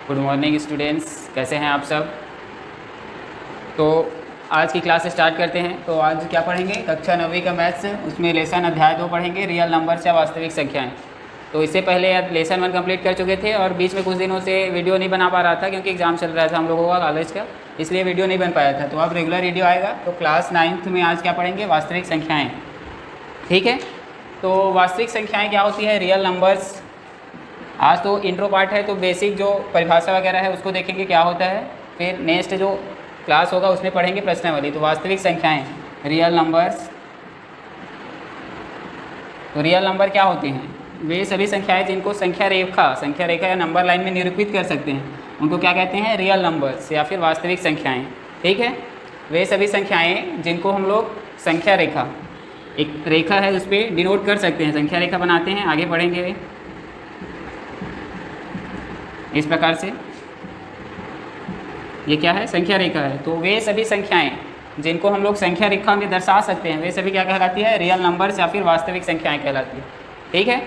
Good morning students, कैसे हैं आप सब। तो आज की क्लास स्टार्ट करते हैं। तो आज क्या पढ़ेंगे, कक्षा 9वीं का मैथ्स, उसमें लेसन अध्याय 2 पढ़ेंगे, रियल नंबर्स या वास्तविक संख्याएं। तो इससे पहले लेसन 1 कंप्लीट कर चुके थे और बीच में कुछ दिनों से वीडियो नहीं बना पा रहा था क्योंकि एग्ज़ाम चल रहा था हम लोगों का कॉलेज का, इसलिए वीडियो नहीं बन पाया था। तो अब रेगुलर वीडियो आएगा। तो क्लास 9th में आज क्या पढ़ेंगे, वास्तविक संख्याएँ। ठीक है, तो वास्तविक संख्याएँ क्या होती है, रियल नंबर्स। आज तो इंट्रो पार्ट है, तो बेसिक जो परिभाषा वगैरह है उसको देखेंगे क्या होता है। फिर नेक्स्ट जो क्लास होगा उसमें पढ़ेंगे प्रश्नावली। तो वास्तविक संख्याएं, रियल नंबर्स। तो रियल नंबर क्या होते हैं, वे सभी संख्याएं जिनको संख्या रेखा या नंबर लाइन में निरूपित कर सकते हैं, उनको क्या कहते हैं, रियल नंबर्स या फिर वास्तविक संख्याएँ। ठीक है, वे सभी संख्याएँ जिनको हम लोग संख्या रेखा, एक रेखा है उस पर डिनोट कर सकते हैं, संख्या रेखा बनाते हैं। आगे पढ़ेंगे इस प्रकार से, ये क्या है, संख्या रेखा है। तो वे सभी संख्याएं जिनको हम लोग संख्या रेखा में दर्शा सकते हैं, वे सभी क्या कहलाती है, रियल नंबर्स या फिर वास्तविक संख्याएं कहलाती है। ठीक है,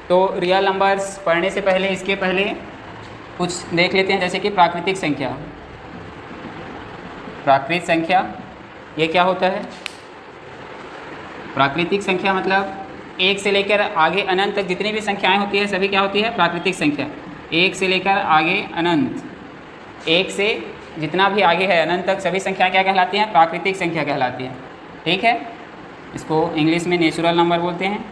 तो रियल नंबर्स पढ़ने से पहले, इसके पहले कुछ देख लेते हैं, जैसे कि प्राकृतिक संख्या। प्राकृतिक संख्या ये क्या होता है, प्राकृतिक संख्या मतलब एक से लेकर आगे अनंत तक जितनी भी संख्याएँ होती है सभी क्या होती है, प्राकृतिक संख्या। एक से लेकर आगे अनंत, एक से जितना भी आगे है अनंत तक सभी संख्या क्या कहलाती हैं, प्राकृतिक संख्या कहलाती है। ठीक है, इसको इंग्लिश में नेचुरल नंबर बोलते हैं।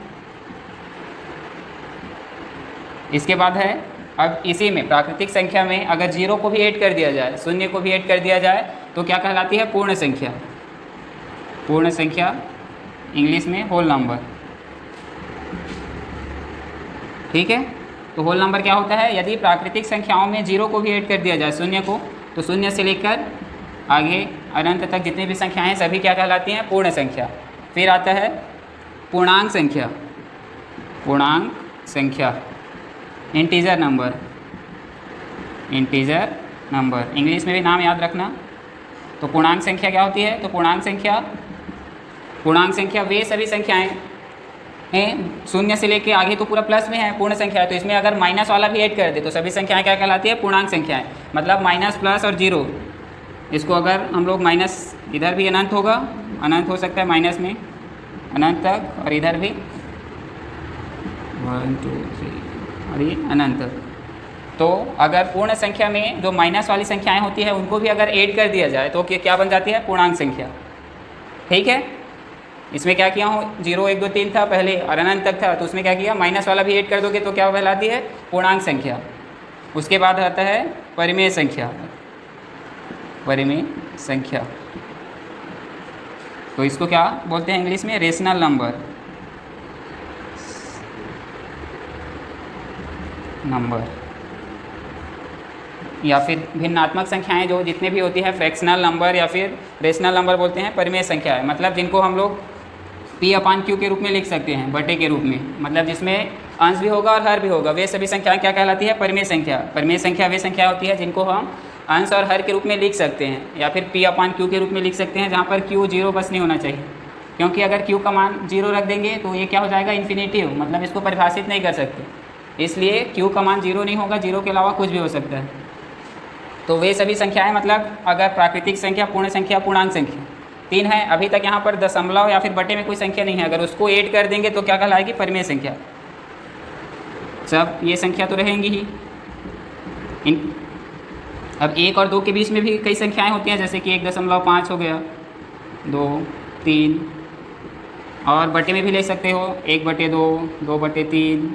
इसके बाद है, अब इसी में प्राकृतिक संख्या में अगर जीरो को भी ऐड कर दिया जाए, शून्य को भी ऐड कर दिया जाए, तो क्या कहलाती है, पूर्ण संख्या। पूर्ण संख्या इंग्लिश में होल नंबर। ठीक है, तो होल नंबर क्या होता है, यदि प्राकृतिक संख्याओं में जीरो को भी ऐड कर दिया जाए, शून्य को, तो शून्य से लेकर आगे अनंत तक जितनी भी संख्याएं हैं सभी क्या कहलाती हैं, पूर्ण संख्या। फिर आता है पूर्णांक संख्या। पूर्णांक संख्या integer number. Integer number English में भी नाम याद रखना। तो पूर्णांक संख्या क्या होती है, तो पूर्णांक संख्या वे सभी संख्याएँ हैं, शून्य से लेके आगे तो पूरा प्लस में है, पूर्ण संख्या है, तो इसमें अगर माइनस वाला भी ऐड कर दे तो सभी संख्याएं क्या कहलाती है, पूर्णांक संख्याएं। मतलब माइनस, प्लस और जीरो, इसको अगर हम लोग माइनस, इधर भी अनंत होगा, अनंत हो सकता है माइनस में अनंत तक, और इधर भी 1 2 3 और ये अनंत तक। तो अगर पूर्ण संख्या में जो माइनस वाली संख्याएँ होती है उनको भी अगर ऐड कर दिया जाए तो क्या बन जाती है, पूर्णांक संख्या। ठीक है, इसमें क्या किया हूँ, 0 1 2 3 था पहले और अनंत तक था, तो उसमें क्या किया, माइनस वाला भी ऐड कर दोगे तो क्या कहलाती है, पूर्णांक संख्या। उसके बाद आता है परिमेय संख्या। परिमेय संख्या, तो इसको क्या बोलते हैं इंग्लिश में, रेशनल नंबर। या फिर भिन्नात्मक संख्याएं जो जितने भी होती है, फ्रैक्शनल नंबर या फिर रेशनल नंबर बोलते हैं। परिमेय संख्या है मतलब जिनको हम लोग P/Q के रूप में लिख सकते हैं, बटे के रूप में, मतलब जिसमें अंश भी होगा और हर भी होगा, वे सभी संख्याएं क्या कहलाती है, परिमेय संख्या। परिमेय संख्या वे संख्या होती है जिनको हम अंश और हर के रूप में लिख सकते हैं, या फिर P/Q के रूप में लिख सकते हैं, जहाँ पर Q 0 बस नहीं होना चाहिए, क्योंकि अगर Q का मान 0 रख देंगे तो ये क्या हो जाएगा, इन्फिनिटिव, मतलब इसको परिभाषित नहीं कर सकते, इसलिए Q का मान 0 नहीं होगा, 0 के अलावा कुछ भी हो सकता है। तो वे सभी संख्याएं, मतलब अगर प्राकृतिक संख्या, पूर्ण संख्या, पूर्णांक संख्या 3 है, अभी तक यहाँ पर दशमलव या फिर बटे में कोई संख्या नहीं है, अगर उसको ऐड कर देंगे तो क्या कहलाएगी, परिमेय संख्या। सब ये संख्या तो रहेंगी ही। अब 1 और 2 के बीच में भी कई संख्याएं होती हैं, जैसे कि 1.5 हो गया, 2 3, और बटे में भी ले सकते हो, 1/2, 2/3,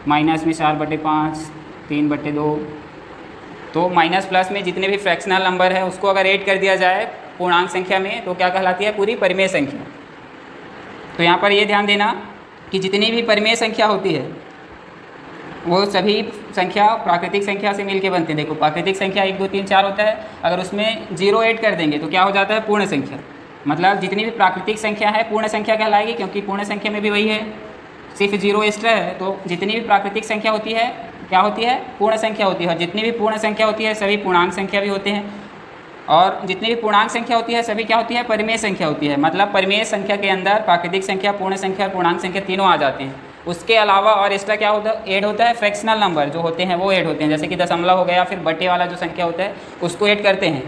माइनस में 4/5, 3/2। तो माइनस प्लस में जितने भी फ्रैक्शनल नंबर है उसको अगर ऐड कर दिया जाए पूर्णांक संख्या में तो क्या कहलाती है, पूरी परिमेय संख्या। तो यहाँ पर ये ध्यान देना कि जितनी भी परिमेय संख्या होती है वो सभी संख्या प्राकृतिक संख्या से मिलके बनते हैं। देखो, प्राकृतिक संख्या 1 2 3 4 होता है, अगर उसमें 0 ऐड कर देंगे तो क्या हो जाता है, पूर्ण संख्या। मतलब जितनी भी प्राकृतिक संख्या है पूर्ण संख्या कहलाएगी, क्योंकि पूर्ण संख्या में भी वही है, सिर्फ 0 एक्स्ट्रा है। तो जितनी भी प्राकृतिक संख्या होती है क्या होती है, पूर्ण संख्या होती है, और जितनी भी पूर्ण संख्या होती है सभी पूर्णांक संख्या भी होते हैं, और जितनी भी पूर्णांक संख्या होती है सभी क्या होती है, परिमेय संख्या होती है। मतलब परिमेय संख्या के अंदर प्राकृतिक संख्या, पूर्ण संख्या और पूर्णांक संख्या तीनों आ जाते हैं। उसके अलावा और एक्स्ट्रा क्या होता है, ऐड होता है फ्रैक्शनल नंबर जो होते हैं वो ऐड होते हैं, जैसे कि दशमलव हो गया, फिर बटे वाला जो संख्या होता है उसको ऐड करते हैं।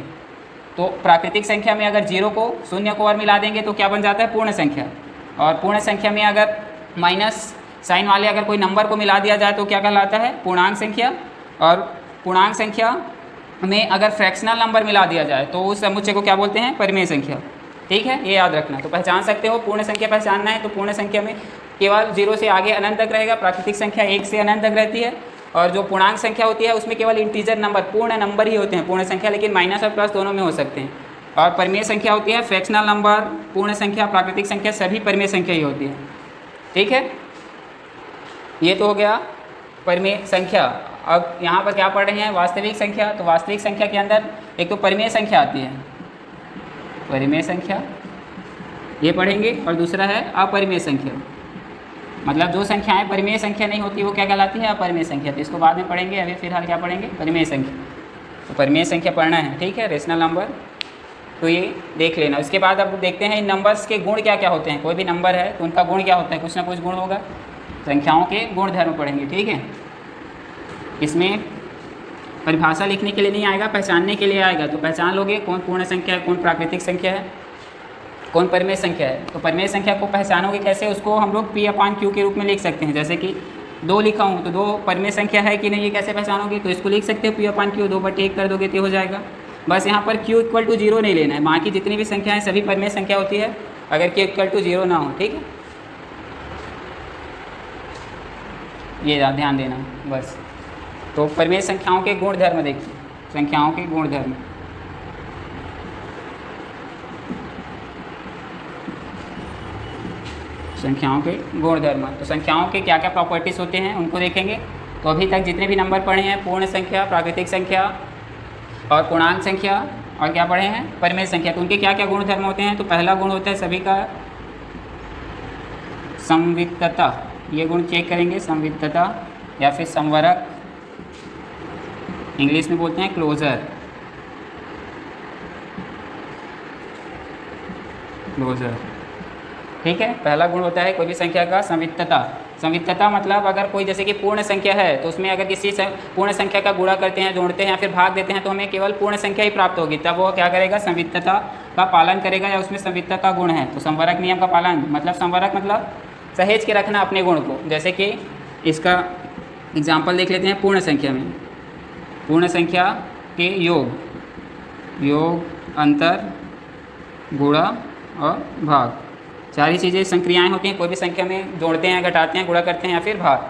तो प्राकृतिक संख्या में अगर जीरो को शून्य को और मिला देंगे तो क्या बन जाता है, पूर्ण संख्या। और पूर्ण संख्या में अगर माइनस साइन वाले अगर कोई नंबर को मिला दिया जाए तो क्या कहलाता है, पूर्णांक संख्या। और पूर्णांक संख्या में अगर फ्रैक्शनल नंबर मिला दिया जाए तो उस समुच्चय को क्या बोलते हैं, परिमेय संख्या। ठीक है, ये याद रखना। तो पहचान सकते हो, पूर्ण संख्या पहचानना है तो पूर्ण संख्या में केवल 0 से आगे अनंत तक रहेगा, प्राकृतिक संख्या 1 से अनंत तक रहती है। और जो पूर्णांक संख्या होती है उसमें केवल इंटीजर नंबर, पूर्ण नंबर ही होते हैं पूर्ण संख्या, लेकिन माइनस और प्लस दोनों में हो सकते हैं। और परिमेय संख्या होती है फ्रैक्शनल नंबर, पूर्ण संख्या, प्राकृतिक संख्या सभी परिमेय संख्या ही होती है। ठीक है, ये तो हो गया परिमेय संख्या। अब यहाँ पर क्या पढ़ रहे हैं, वास्तविक संख्या। तो वास्तविक संख्या के अंदर एक तो परिमेय संख्या आती है, परिमेय संख्या ये पढ़ेंगे, और दूसरा है अपरिमेय संख्या। मतलब जो संख्याएं परिमेय संख्या नहीं होती वो क्या कहलाती है, अपरिमेय संख्या। तो इसको बाद में पढ़ेंगे, अभी फिलहाल क्या पढ़ेंगे, परिमेय संख्या। तो परिमेय संख्या पढ़ना है, ठीक है, रेशनल नंबर। तो ये देख लेना। उसके बाद अब देखते हैं इन नंबर्स के गुण क्या क्या होते हैं। कोई भी नंबर है तो उनका गुण क्या होता है, कुछ ना कुछ गुण होगा। संख्याओं के गुण धर्म पढ़ेंगे, ठीक है। इसमें परिभाषा लिखने के लिए नहीं आएगा, पहचानने के लिए आएगा। तो पहचान लोगे कौन पूर्ण संख्या है, कौन प्राकृतिक संख्या है, कौन परिमेय संख्या है। तो परिमेय संख्या को पहचानोगे कैसे, उसको हम लोग P/Q के रूप में लिख सकते हैं। जैसे कि 2 लिखा हूँ तो 2 परिमेय संख्या है कि नहीं, ये कैसे पहचानोगे, तो इसको लिख सकते हो P/Q, 2/1 कर दोगे तो हो जाएगा। बस यहाँ पर Q = 0 नहीं लेना है, बाकी जितनी भी संख्या है सभी परिमेय संख्या होती है अगर Q = 0 ना हो। ठीक है, ये ध्यान देना बस। तो परिमेय संख्याओं के गुण धर्म देखिए, संख्याओं के गुण धर्म। संख्याओं के गुण धर्म, तो संख्याओं के क्या क्या प्रॉपर्टीज़ होते हैं उनको देखेंगे। तो अभी तक जितने भी नंबर पढ़े हैं, पूर्ण संख्या, प्राकृतिक संख्या और पूर्णांक संख्या, और क्या पढ़े हैं, परिमेय संख्या, तो उनके क्या क्या गुण धर्म होते हैं। तो पहला गुण होता है सभी का संवित्तता। ये गुण चेक करेंगे, संवित्तता या फिर संवरक, इंग्लिश में बोलते हैं क्लोजर। क्लोजर, ठीक है। पहला गुण होता है कोई भी संख्या का संवित्तता। संवित्तता मतलब अगर कोई जैसे कि पूर्ण संख्या है तो उसमें अगर किसी पूर्ण संख्या का गुणा करते हैं, जोड़ते हैं या फिर भाग देते हैं तो हमें केवल पूर्ण संख्या ही प्राप्त होगी, तब वो क्या करेगा, संवित्तता का पालन करेगा या उसमें संवित्तता का गुण है। तो संवरक नियम का पालन, मतलब संवरक मतलब सहेज के रखना अपने गुण को। जैसे कि इसका एग्जाम्पल देख लेते हैं पूर्ण संख्या में। पूर्ण संख्या के योग, योग, अंतर, गुणा और भाग, सारी चीज़ें संक्रियाएं होती हैं। कोई भी संख्या में जोड़ते हैं, घटाते हैं, गुणा करते हैं या फिर भाग।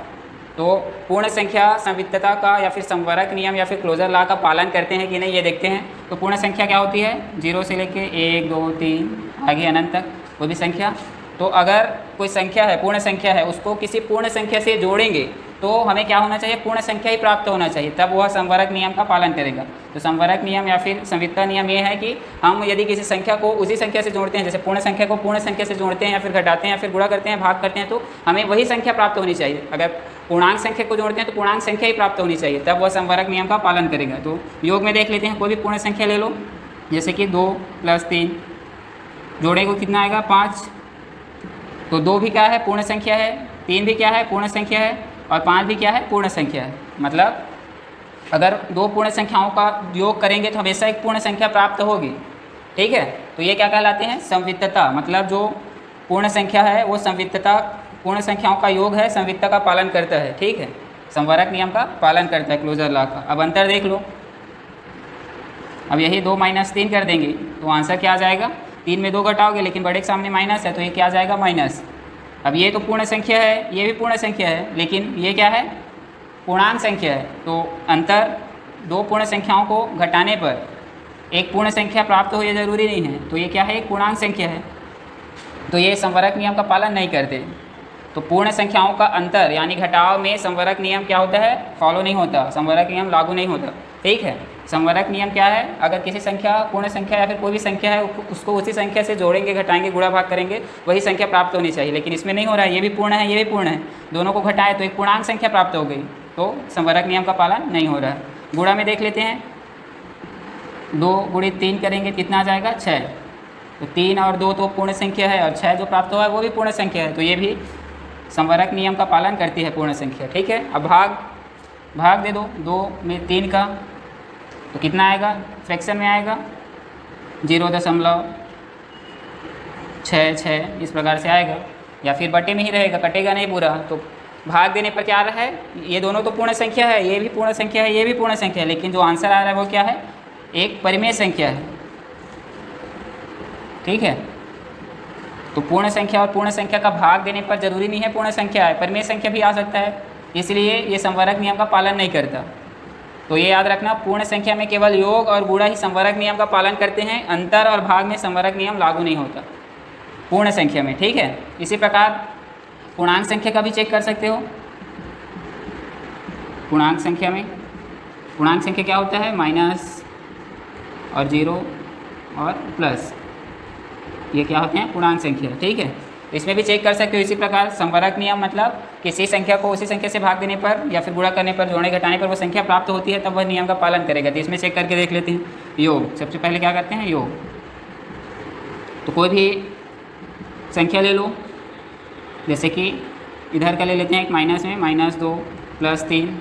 तो पूर्ण संख्या संवित्तता का या फिर संवरक नियम या फिर क्लोजर लॉ का पालन करते हैं कि नहीं, ये देखते हैं। तो पूर्ण संख्या क्या होती है, 0 से लेके 1, 2, 3 आगे अनंत तक कोई भी संख्या। तो अगर कोई संख्या है, पूर्ण संख्या है, उसको किसी पूर्ण संख्या से जोड़ेंगे तो हमें क्या होना चाहिए, पूर्ण संख्या ही प्राप्त होना चाहिए, तब वह संवरक नियम का पालन करेगा। तो संवरक नियम या फिर संवित्तता नियम ये है कि हम यदि किसी संख्या को उसी संख्या से जोड़ते हैं, जैसे पूर्ण संख्या को पूर्ण संख्या से जोड़ते हैं या फिर घटाते हैं या फिर गुणा करते हैं, भाग करते हैं, तो हमें वही संख्या प्राप्त होनी चाहिए। अगर पूर्णांक संख्या को जोड़ते हैं तो पूर्णांक संख्या ही प्राप्त होनी चाहिए, तब वह संवरक नियम का पालन करेगा। तो योग में देख लेते हैं, कोई भी पूर्ण संख्या ले लो, जैसे कि 2 + 3 जोड़ेगा कितना आएगा, 5। तो 2 भी क्या है, पूर्ण संख्या है, 3 भी क्या है, पूर्ण संख्या है, और 5 भी क्या है, पूर्ण संख्या है। मतलब अगर 2 पूर्ण संख्याओं का योग करेंगे तो हमेशा एक पूर्ण संख्या प्राप्त होगी। ठीक है, तो ये क्या कहलाते हैं, संवित्तता। मतलब जो पूर्ण संख्या है वो संवित्तता, पूर्ण संख्याओं का योग है, संवित्तता का पालन करता है। ठीक है, संवरक नियम का पालन करता है, क्लोजर लॉ का। अब अंतर देख लो, अब यही 2 - 3 कर देंगे तो आंसर क्या आ जाएगा, 3 में 2 घटाओगे लेकिन बड़े के सामने माइनस है तो ये क्या आ जाएगा, माइनस। अब ये तो पूर्ण संख्या है, ये भी पूर्ण संख्या है, लेकिन ये क्या है, पूर्णांक संख्या है। तो अंतर 2 पूर्ण संख्याओं को घटाने पर एक पूर्ण संख्या प्राप्त हो, ये ज़रूरी नहीं है। तो ये क्या है, एक पूर्णांक संख्या है, तो ये संवरक नियम का पालन नहीं करते। तो पूर्ण संख्याओं का अंतर यानी घटाव में संवरक नियम क्या होता है, फॉलो नहीं होता, संवरक नियम लागू नहीं होता। ठीक है, संवरक नियम क्या है, अगर किसी संख्या, पूर्ण संख्या या फिर कोई भी संख्या है, उसको उसी संख्या से जोड़ेंगे, घटाएंगे, गुणा भाग करेंगे, वही संख्या प्राप्त होनी चाहिए। लेकिन इसमें नहीं हो रहा है, ये भी पूर्ण है, ये भी पूर्ण है, दोनों को घटाए तो एक पूर्णांक संख्या प्राप्त हो गई, तो संवरक नियम का पालन नहीं हो रहा है। गुणा में देख लेते हैं, 2 × 3 करेंगे कितना आ जाएगा, 6। तो 3 और 2 तो पूर्ण संख्या है और 6 जो प्राप्त हुआ है वो भी पूर्ण संख्या है, तो ये भी संवरक नियम का पालन करती है पूर्ण संख्या। ठीक है, अब भाग दे दो 2 में 3 का, तो कितना आएगा, फ्रैक्शन में आएगा 0.66 इस प्रकार से आएगा, या फिर बटे में ही रहेगा, कटेगा नहीं पूरा। तो भाग देने पर क्या आ रहा है, ये दोनों तो पूर्ण संख्या है, ये भी पूर्ण संख्या है, ये भी पूर्ण संख्या है, लेकिन जो आंसर आ रहा है वो क्या है, एक परिमेय संख्या है। ठीक है, तो पूर्ण संख्या और पूर्ण संख्या का भाग देने पर जरूरी नहीं है पूर्ण संख्या है, परिमेय संख्या भी आ सकता है, इसलिए ये संवरक नियम का पालन नहीं करता। तो ये याद रखना, पूर्ण संख्या में केवल योग और गुणा ही संवरक नियम का पालन करते हैं, अंतर और भाग में संवरक नियम लागू नहीं होता पूर्ण संख्या में। ठीक है, इसी प्रकार पूर्णांक संख्या का भी चेक कर सकते हो। पूर्णांक संख्या में, पूर्णांक संख्या क्या होता है, माइनस और 0 और प्लस, ये क्या होते हैं, पूर्णांक संख्या। ठीक है, इसमें भी चेक कर सकते हो। इसी प्रकार संवरक नियम मतलब किसी संख्या को उसी संख्या से भाग देने पर या फिर गुणा करने पर, जोड़ने घटाने पर वो संख्या प्राप्त होती है, तब वह नियम का पालन करेगा। तो इसमें चेक करके देख लेते हैं। योग, सबसे पहले क्या करते हैं, योग। तो कोई भी संख्या ले लो, जैसे कि इधर का ले लेते हैं एक माइनस में, -2 + 3,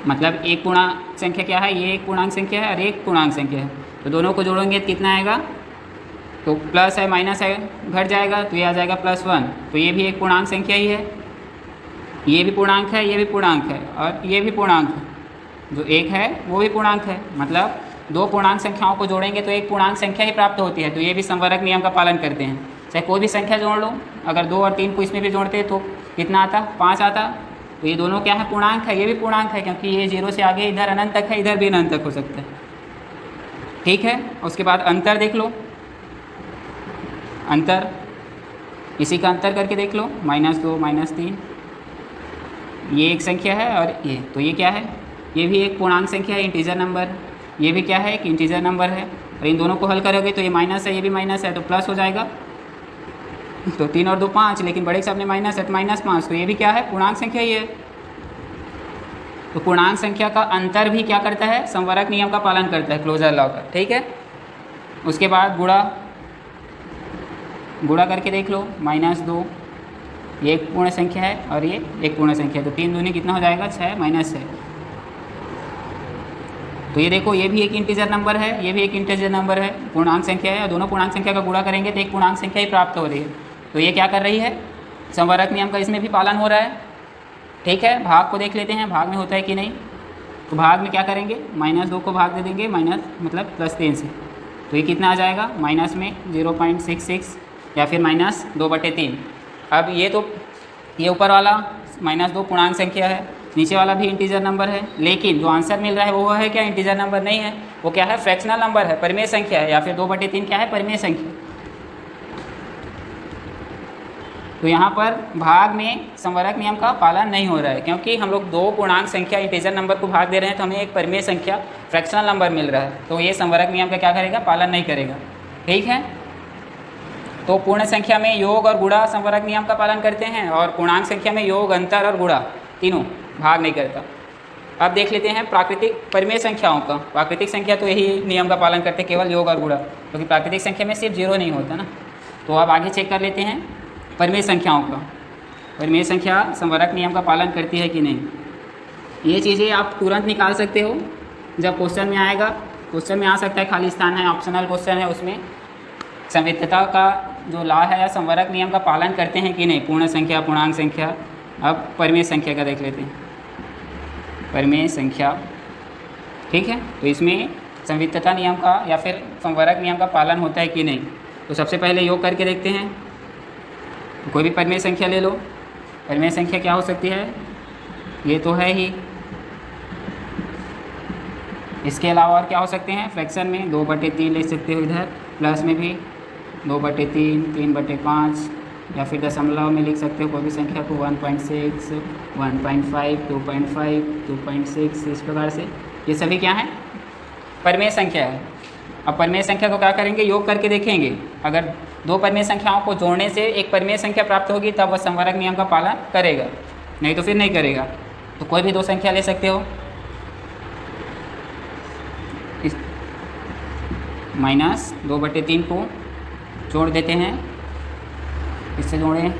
मतलब एक पूर्णांक संख्या क्या है, ये एक पूर्णांक संख्या है और एक पूर्णांक संख्या है, तो दोनों को जोड़ेंगे तो कितना आएगा, तो प्लस है माइनस है घट जाएगा, तो ये आ जाएगा +1। तो ये भी एक पूर्णांक संख्या ही है, ये भी पूर्णांक है, ये भी पूर्णांक है और ये भी पूर्णांक है, जो एक है वो भी पूर्णांक है, मतलब दो पूर्णांक संख्याओं को जोड़ेंगे तो एक पूर्णांक संख्या ही प्राप्त होती है। तो ये भी संवरक नियम का पालन करते हैं। चाहे कोई भी संख्या जोड़ लो, अगर 2 और 3 को इसमें भी जोड़ते तो कितना आता, 5 आता। तो ये दोनों क्या है, पूर्णांक है, ये भी पूर्णांक है, क्योंकि ये 0 से आगे इधर अनंत तक है, इधर भी अनंत तक हो सकता है। ठीक है, उसके बाद अंतर देख लो, अंतर, इसी का अंतर करके देख लो, -2 -3, ये एक संख्या है और ये, तो ये क्या है, ये भी एक पूर्णांक संख्या है, इंटीजर नंबर, ये भी क्या है, एक इंटीजर नंबर है। और इन दोनों को हल करोगे तो ये माइनस है, ये भी माइनस है, तो प्लस हो जाएगा। तो 3 और 2 5, लेकिन बड़े के सामने माइनस है तो -5, तो ये भी क्या है, पूर्णांक संख्या ही है। तो पूर्णांक संख्या का अंतर भी क्या करता है, संवरक नियम का पालन करता है, क्लोजर लॉ का। ठीक है, उसके बाद गुणा करके देख लो, -2, ये एक पूर्ण संख्या है और ये एक पूर्ण संख्या है, तो 3 दूनी कितना हो जाएगा, 6 -6। तो ये देखो, ये भी एक इंटीजर नंबर है, ये भी एक इंटीजर नंबर है, पूर्णांक संख्या है, और दोनों पूर्णांक संख्या का गुणा करेंगे तो एक पूर्णांक संख्या ही प्राप्त हो रही है। तो ये क्या कर रही है, संवरक नियम का इसमें भी पालन हो रहा है। ठीक है, भाग को देख लेते हैं, भाग में होता है कि नहीं। तो भाग में क्या करेंगे, -2 को भाग दे देंगे, माइनस मतलब +3 से, तो ये कितना आ जाएगा, माइनस में 0.66 या फिर -2/3। अब ये ऊपर वाला -2 पूर्णांक संख्या है, नीचे वाला भी इंटीजर नंबर है, लेकिन जो आंसर मिल रहा है वो है क्या, इंटीजर नंबर नहीं है, वो क्या है, फ्रैक्शनल नंबर है, परिमेय संख्या है, या फिर 2/3 क्या है, परिमेय संख्या। तो यहाँ पर भाग में संवरक नियम का पालन नहीं हो रहा है, क्योंकि हम लोग 2 पूर्णांक संख्या इंटीजर नंबर को भाग दे रहे हैं, तो हमें एक परिमेय संख्या फ्रैक्शनल नंबर मिल रहा है, तो ये संवरक नियम का क्या करेगा, पालन नहीं करेगा। ठीक है, तो पूर्ण संख्या में योग और गुणा संवरक नियम का पालन करते हैं, और पूर्णांक संख्या में योग, अंतर और गुणा तीनों भाग नहीं करता। अब देख लेते हैं प्राकृतिक परिमेय संख्याओं का। प्राकृतिक संख्या तो यही नियम का पालन करते, केवल योग और गुणा, क्योंकि प्राकृतिक संख्या में सिर्फ 0 नहीं होता ना। तो अब आगे चेक कर लेते हैं परिमेय संख्याओं का। परिमेय संख्या संवरक नियम का पालन करती है कि नहीं, ये चीज़ें आप तुरंत निकाल सकते हो जब क्वेश्चन में आएगा। क्वेश्चन में आ सकता है, खाली स्थान है, ऑप्शनल क्वेश्चन है, उसमें संवित्तता का जो लॉ है या संवरक नियम का पालन करते हैं कि नहीं, पूर्ण संख्या, पूर्णांक संख्या। अब परिमेय संख्या का देख लेते हैं, परिमेय संख्या। ठीक है, तो इसमें संवित्तता नियम का या फिर संवरक नियम का पालन होता है कि नहीं। तो सबसे पहले योग करके देखते हैं। तो कोई भी परिमेय संख्या ले लो। परिमेय संख्या क्या हो सकती है, ये तो है ही, इसके अलावा और क्या हो सकते हैं, फ्रैक्शन में 2/3 ले सकते हो, इधर प्लस में भी 2/3, 3/5, या फिर दशमलव में लिख सकते हो कोई भी संख्या को, 1.6, 1.5, 2.5, 2.6, इस प्रकार से। ये सभी क्या हैं, परिमेय संख्या है। अब परिमेय संख्या को क्या करेंगे, योग करके देखेंगे। अगर 2 परिमेय संख्याओं को जोड़ने से एक परिमेय संख्या प्राप्त होगी, तब वह संवरक नियम का पालन करेगा, नहीं तो फिर नहीं करेगा। तो कोई भी 2 संख्या ले सकते हो, इस -2/3 को जोड़ देते हैं, इससे जोड़ें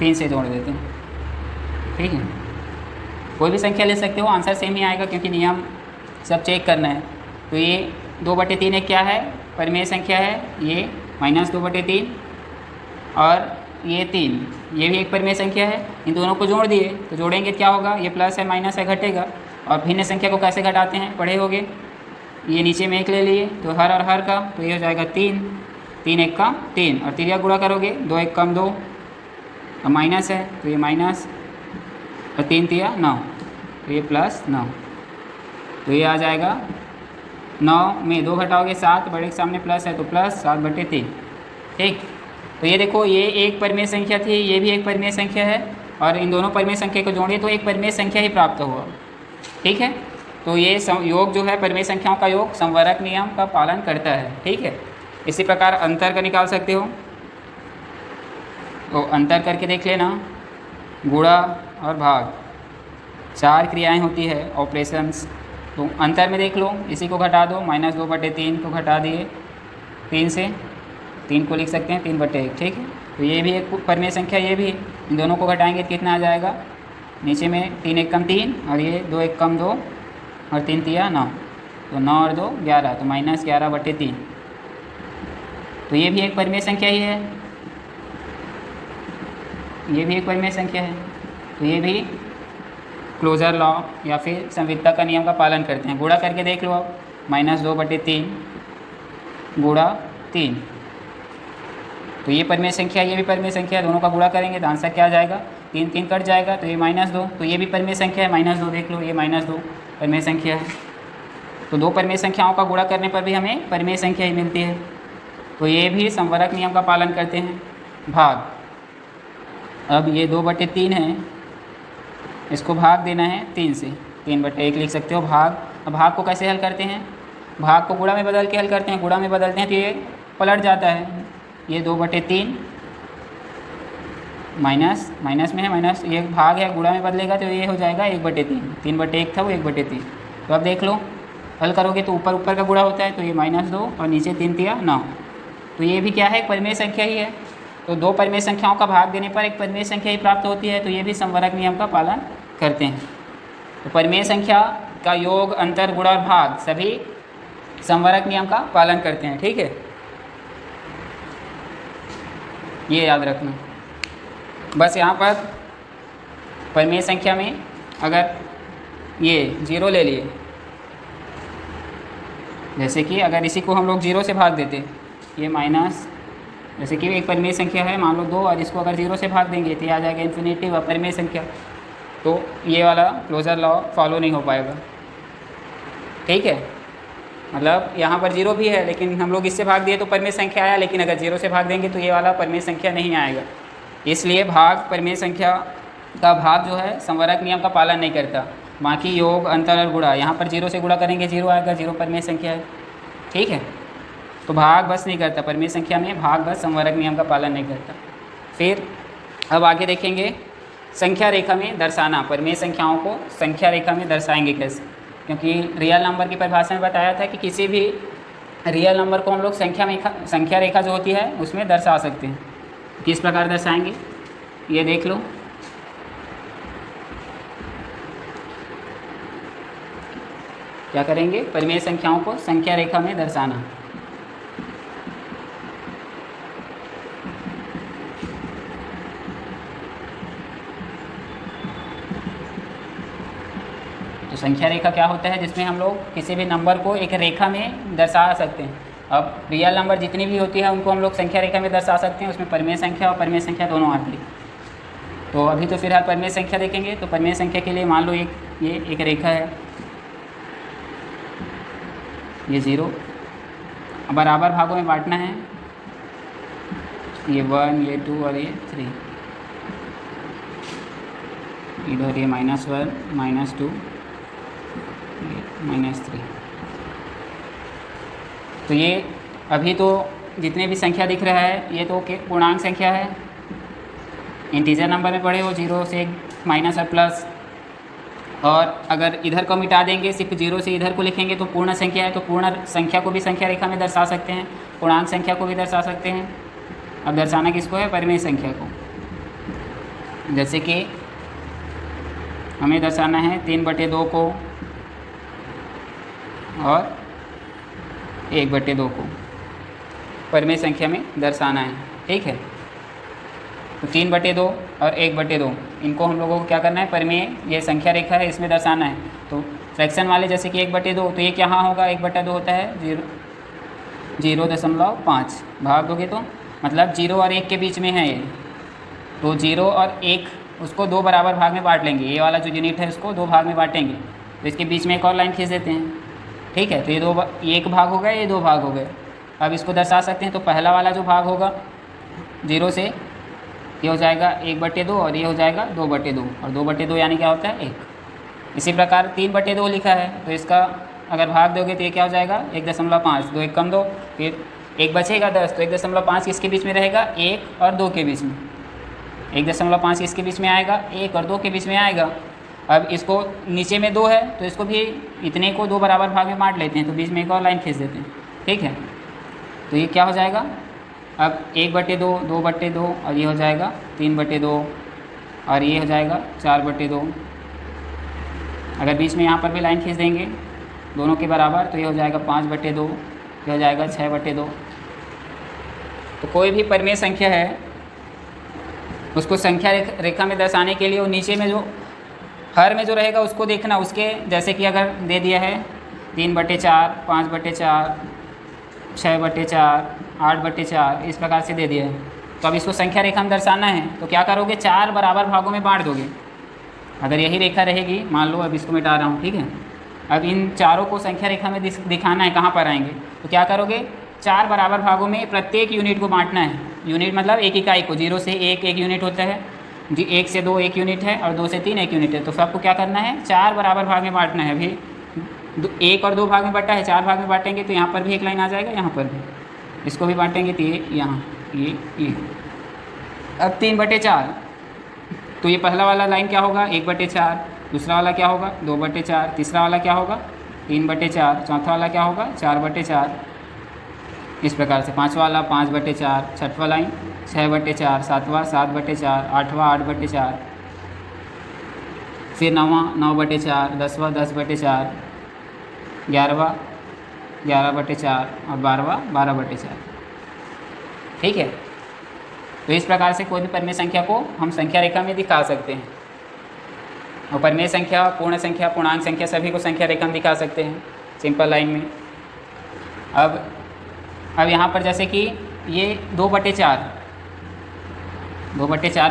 3 से जोड़ देते हैं, ठीक है। कोई भी संख्या ले सकते हो, आंसर सेम ही आएगा क्योंकि नियम सब चेक करना है। तो ये 2/3 एक क्या है, परिमेय संख्या है, ये -2/3 और ये 3, ये भी एक परिमेय संख्या है। इन दोनों को जोड़ दिए तो जोड़ेंगे क्या होगा, ये प्लस है माइनस है घटेगा। और भिन्न संख्या को कैसे घटाते हैं पढ़े होगे, ये नीचे में 1 ले लिए तो हर और हर का, तो ये हो जाएगा 3, 3 1 का 3 और 3 गुणा करोगे 2 1 कम 2 और माइनस है तो ये माइनस और 3 3 9 तो ये +9, तो ये आ जाएगा 9 में 2 घटाओगे 7, बड़े के सामने प्लस है तो +7/3, ठीक। तो ये देखो ये एक परिमेय संख्या थी, ये भी एक परिमेय संख्या है और इन दोनों परिमेय संख्या को जोड़िए तो एक परिमेय संख्या ही प्राप्त हुआ, ठीक है। तो ये योग जो है परिमेय संख्याओं का योग संवरक नियम का पालन करता है, ठीक है। इसी प्रकार अंतर का निकाल सकते हो, तो अंतर करके देख लेना, गुणा और भाग 4 क्रियाएं होती है ऑपरेशंस। तो अंतर में देख लो, इसी को घटा दो, -2/3 को घटा दिए 3 से, 3 को लिख सकते हैं 3/1, ठीक है। तो ये भी एक परिमेय संख्या, ये भी, इन दोनों को घटाएंगे तो कितना आ जाएगा, नीचे में 3 1 कम 3 और ये 2 1 कम 2 और 3 3 9, तो 9 और 2 11, तो -11/3। तो ये भी एक परिमेय संख्या ही है, ये भी एक परिमेय संख्या है। तो ये भी क्लोजर लॉ या फिर संवितता का नियम का पालन करते हैं। गुणा करके देख लो अब, -2/3 गुणा 3, तो ये परिमेय संख्या, ये भी परिमेय संख्या, दोनों का गुणा करेंगे तो आंसर क्या आ जाएगा, 3 3 कट जाएगा तो ये -2, तो ये भी परिमेय संख्या है, -2 देख लो, ये -2 परिमेय संख्या है। तो 2 परिमेय संख्याओं का गुणा करने पर भी हमें परिमेय संख्या ही मिलती है। तो ये भी संवरक नियम का पालन करते हैं। भाग, अब ये 2/3 है, इसको भाग देना है 3 से, 3/1 लिख सकते हो भाग। अब भाग को कैसे हल करते हैं, भाग को गुणा में बदल के हल करते हैं, गुणा में बदलते हैं तो ये पलट जाता है, ये 2/3 माइनस माइनस में है, माइनस ये भाग है, गुणा में बदलेगा तो ये हो जाएगा 1/3, 3/1 था वो 1/3। तो अब देख लो, हल करोगे तो ऊपर ऊपर का गुणा होता है तो ये -2 और नीचे 3 3 9, तो ये भी क्या है, एक परिमेय संख्या ही है। तो 2 परिमेय संख्याओं का भाग देने पर एक परिमेय संख्या ही प्राप्त होती है, तो ये भी संवरक नियम का पालन करते हैं। तो परिमेय संख्या का योग, अंतर, गुणा और भाग सभी संवरक नियम का पालन करते हैं, ठीक है, ये याद रखना। बस यहाँ पर परिमेय संख्या में अगर ये 0 ले लिए, जैसे कि अगर इसी को हम लोग 0 से भाग देते, ये माइनस, जैसे कि एक परिमेय संख्या है मान लो 2 और इसको अगर 0 से भाग देंगे तो ये आ जाएगा इन्फिनिटी व परिमेय संख्या, तो ये वाला क्लोजर लॉ फॉलो नहीं हो पाएगा, ठीक है। मतलब यहाँ पर 0 भी है लेकिन हम लोग इससे भाग दिए तो परिमेय संख्या आया, लेकिन अगर 0 से भाग देंगे तो ये वाला परिमेय संख्या नहीं आएगा। इसलिए भाग परिमेय संख्या का भाग जो है संवरक नियम का पालन नहीं करता। बाकी योग, अंतर और गुणा, यहाँ पर 0 से गुणा करेंगे 0 आएगा, 0 परिमेय संख्या है, ठीक है। तो भाग बस नहीं करता, परिमेय संख्या में भाग बस संवरक नियम का पालन नहीं करता। फिर अब आगे देखेंगे संख्या रेखा में दर्शाना, परिमेय संख्याओं को संख्या रेखा में दर्शाएंगे कैसे, क्योंकि रियल नंबर की परिभाषा में बताया था कि किसी भी रियल नंबर को हम लोग संख्या रेखा जो होती है उसमें दर्शा सकते हैं। किस प्रकार दर्शाएंगे ये देख लो। क्या करेंगे, परिमेय संख्याओं को संख्या रेखा में दर्शाना। तो संख्या रेखा क्या होता है, जिसमें हम लोग किसी भी नंबर को एक रेखा में दर्शा सकते हैं। अब रियल नंबर जितनी भी होती है उनको हम लोग संख्या रेखा में दर्शा सकते हैं, उसमें परिमेय संख्या और परिमेय संख्या दोनों आती है। तो अभी तो फिलहाल परिमेय संख्या देखेंगे। तो परिमेय संख्या के लिए मान लो ये एक रेखा है, ये 0, बराबर भागों में बांटना है, ये 1, ये 2 और ये 3, इधर ये -1, -2, -3। तो ये अभी तो जितने भी संख्या दिख रहा है ये तो पूर्णांक संख्या है, इंटीजर नंबर में पढ़े हो, 0 से माइनस और प्लस। और अगर इधर को मिटा देंगे, सिर्फ 0 से इधर को लिखेंगे तो पूर्ण संख्या है। तो पूर्ण संख्या को भी संख्या रेखा में दर्शा सकते हैं, पूर्णांक संख्या को भी दर्शा सकते हैं। अब दर्शाना किसको है, परिमेय संख्या को। जैसे कि हमें दर्शाना है 3/2 को और 1/2 को परिमेय संख्या में दर्शाना है। ठीक है, तो 3/2 और 1/2 इनको हम लोगों को क्या करना है, परिमेय ये संख्या रेखा है इसमें दर्शाना है। तो फ्रैक्शन वाले जैसे कि 1/2, तो ये क्या होगा, 1/2 होता है 0.5 भाग दोगे तो मतलब 0 और 1 के बीच में है ये, तो 0 और 1 उसको 2 बराबर भाग में बांट लेंगे। ये वाला जो यूनिट है उसको 2 भाग में बांटेंगे, तो इसके बीच में एक और लाइन खींच देते हैं। ठीक है, तो ये 1 भाग हो गया, ये 2 भाग हो गए। अब इसको दर्शा सकते हैं, तो पहला वाला जो भाग होगा 0 से ये हो जाएगा 1/2 और ये हो जाएगा 2/2 और 2/2 यानी क्या होता है 1। इसी प्रकार 3/2 लिखा है, तो इसका अगर भाग दोगे तो ये क्या हो जाएगा 1.5, 2 1 कम 2, फिर 1 बचेगा 10, तो 1.5 किसके बीच में रहेगा, 1 और 2 के बीच में। 1.5 किसके बीच में आएगा, 1 और 2 के बीच में आएगा। अब इसको नीचे में 2 है तो इसको भी इतने को 2 बराबर भाग में बांट लेते हैं, तो बीच में एक और लाइन खींच देते हैं। ठीक है, तो ये क्या हो जाएगा, अब 1/2, 2/2 और ये हो जाएगा 3/2 और ये हो जाएगा 4/2। अगर बीच में यहाँ पर भी लाइन खींच देंगे दोनों के बराबर, तो ये हो जाएगा 5/2, ये हो जाएगा 6/2। तो कोई भी परिमेय संख्या है उसको संख्या रेखा में दर्शाने के लिए वो नीचे में जो हर में जो रहेगा उसको देखना, उसके जैसे कि अगर दे दिया है 3/4, 5/4, 6/4, 8/4 इस प्रकार से दे दिया है, तो अब इसको संख्या रेखा में दर्शाना है तो क्या करोगे, 4 बराबर भागों में बांट दोगे। अगर यही रेखा रहेगी, मान लो अब इसको मिटा रहा हूँ। ठीक है, अब इन चारों को संख्या रेखा में दिखाना है, कहाँ पर आएंगे, तो क्या करोगे, 4 बराबर भागों में प्रत्येक यूनिट को बांटना है। यूनिट मतलब एक इकाई को, 0 से 1 1 यूनिट होता है, 1 से 2 1 यूनिट है और 2 से 3 1 यूनिट है। तो सबको क्या करना है, 4 बराबर भाग में बांटना है। अभी 1 और 2 भाग में बटा है, 4 भाग में बांटेंगे तो यहाँ पर भी एक लाइन आ जाएगा, यहाँ पर भी इसको भी बांटेंगे तो ये यहाँ ये। अब 3/4, तो ये पहला वाला लाइन क्या होगा 1/4, दूसरा वाला क्या होगा 2/4, तीसरा वाला क्या होगा 3/4, चौथा वाला क्या होगा 4/4। इस प्रकार से पाँचवा वाला 5/4, छठवा लाइन 6/4, सातवां 7/4, आठवां 8/4, फिर नौवां 9/4, 10वां 10/4, 11वां 11/4 और 12वां 12/4। ठीक है, तो इस प्रकार से कोई भी परिमेय संख्या को हम संख्या रेखा में दिखा सकते हैं। और परिमेय संख्या, पूर्ण संख्या, पूर्णांक संख्या सभी को संख्या रेखा में दिखा सकते हैं सिंपल लाइन में। अब यहाँ पर जैसे कि ये 2/4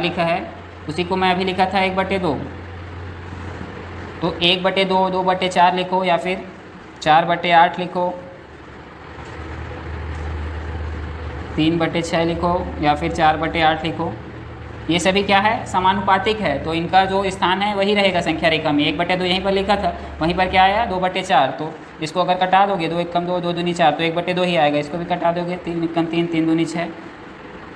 लिखा है, उसी को मैं अभी लिखा था 1/2, तो 1/2 2/4 लिखो या फिर 4/8 लिखो, 3/6 लिखो या फिर 4/8 लिखो। ये सभी क्या है, समानुपातिक है, तो इनका जो स्थान है वही रहेगा संख्या रेखा में। 1/2 यहीं पर लिखा था, वहीं पर क्या आया 2/4, तो इसको अगर कटा दोगे 2 1 कम 2, 2 दूनी 4, तो 1/2 ही आएगा। इसको भी कटा दोगे 3 1 कम 3, 3 दूनी 6,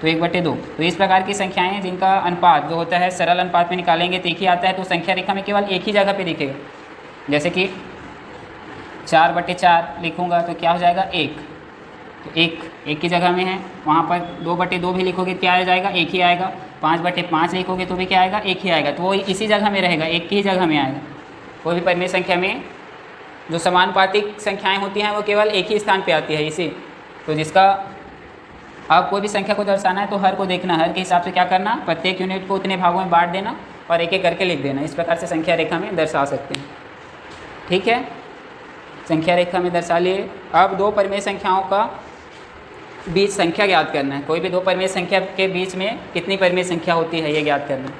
तो 1/2। तो इस प्रकार की संख्याएं जिनका अनुपात जो होता है सरल अनुपात में निकालेंगे तो एक ही आता है, तो संख्या रेखा में केवल एक ही जगह पे दिखेगा। जैसे कि 4/4 लिखूँगा तो क्या हो जाएगा 1, तो एक की जगह में है। वहाँ पर 2/2 भी लिखोगे क्या आ जाएगा, एक ही आएगा। 5/5 लिखोगे तो भी क्या आएगा, एक ही आएगा, तो वो इसी जगह में रहेगा, एक ही जगह में आएगा। कोई भी परिमेय संख्या में जो समानुपातिक संख्याएं होती हैं वो केवल एक ही स्थान पे आती है इसी। तो जिसका आप कोई भी संख्या को दर्शाना है तो हर को देखना, हर के हिसाब से क्या करना, प्रत्येक यूनिट को उतने भागों में बांट देना और एक एक करके लिख देना। इस प्रकार से संख्या रेखा में दर्शा सकते हैं। ठीक है, संख्या रेखा में दर्शा लिए। अब 2 परिमेय संख्याओं का बीच संख्या ज्ञात करना है। कोई भी 2 परिमेय संख्या के बीच में कितनी परिमेय संख्या होती है ये ज्ञात करना है।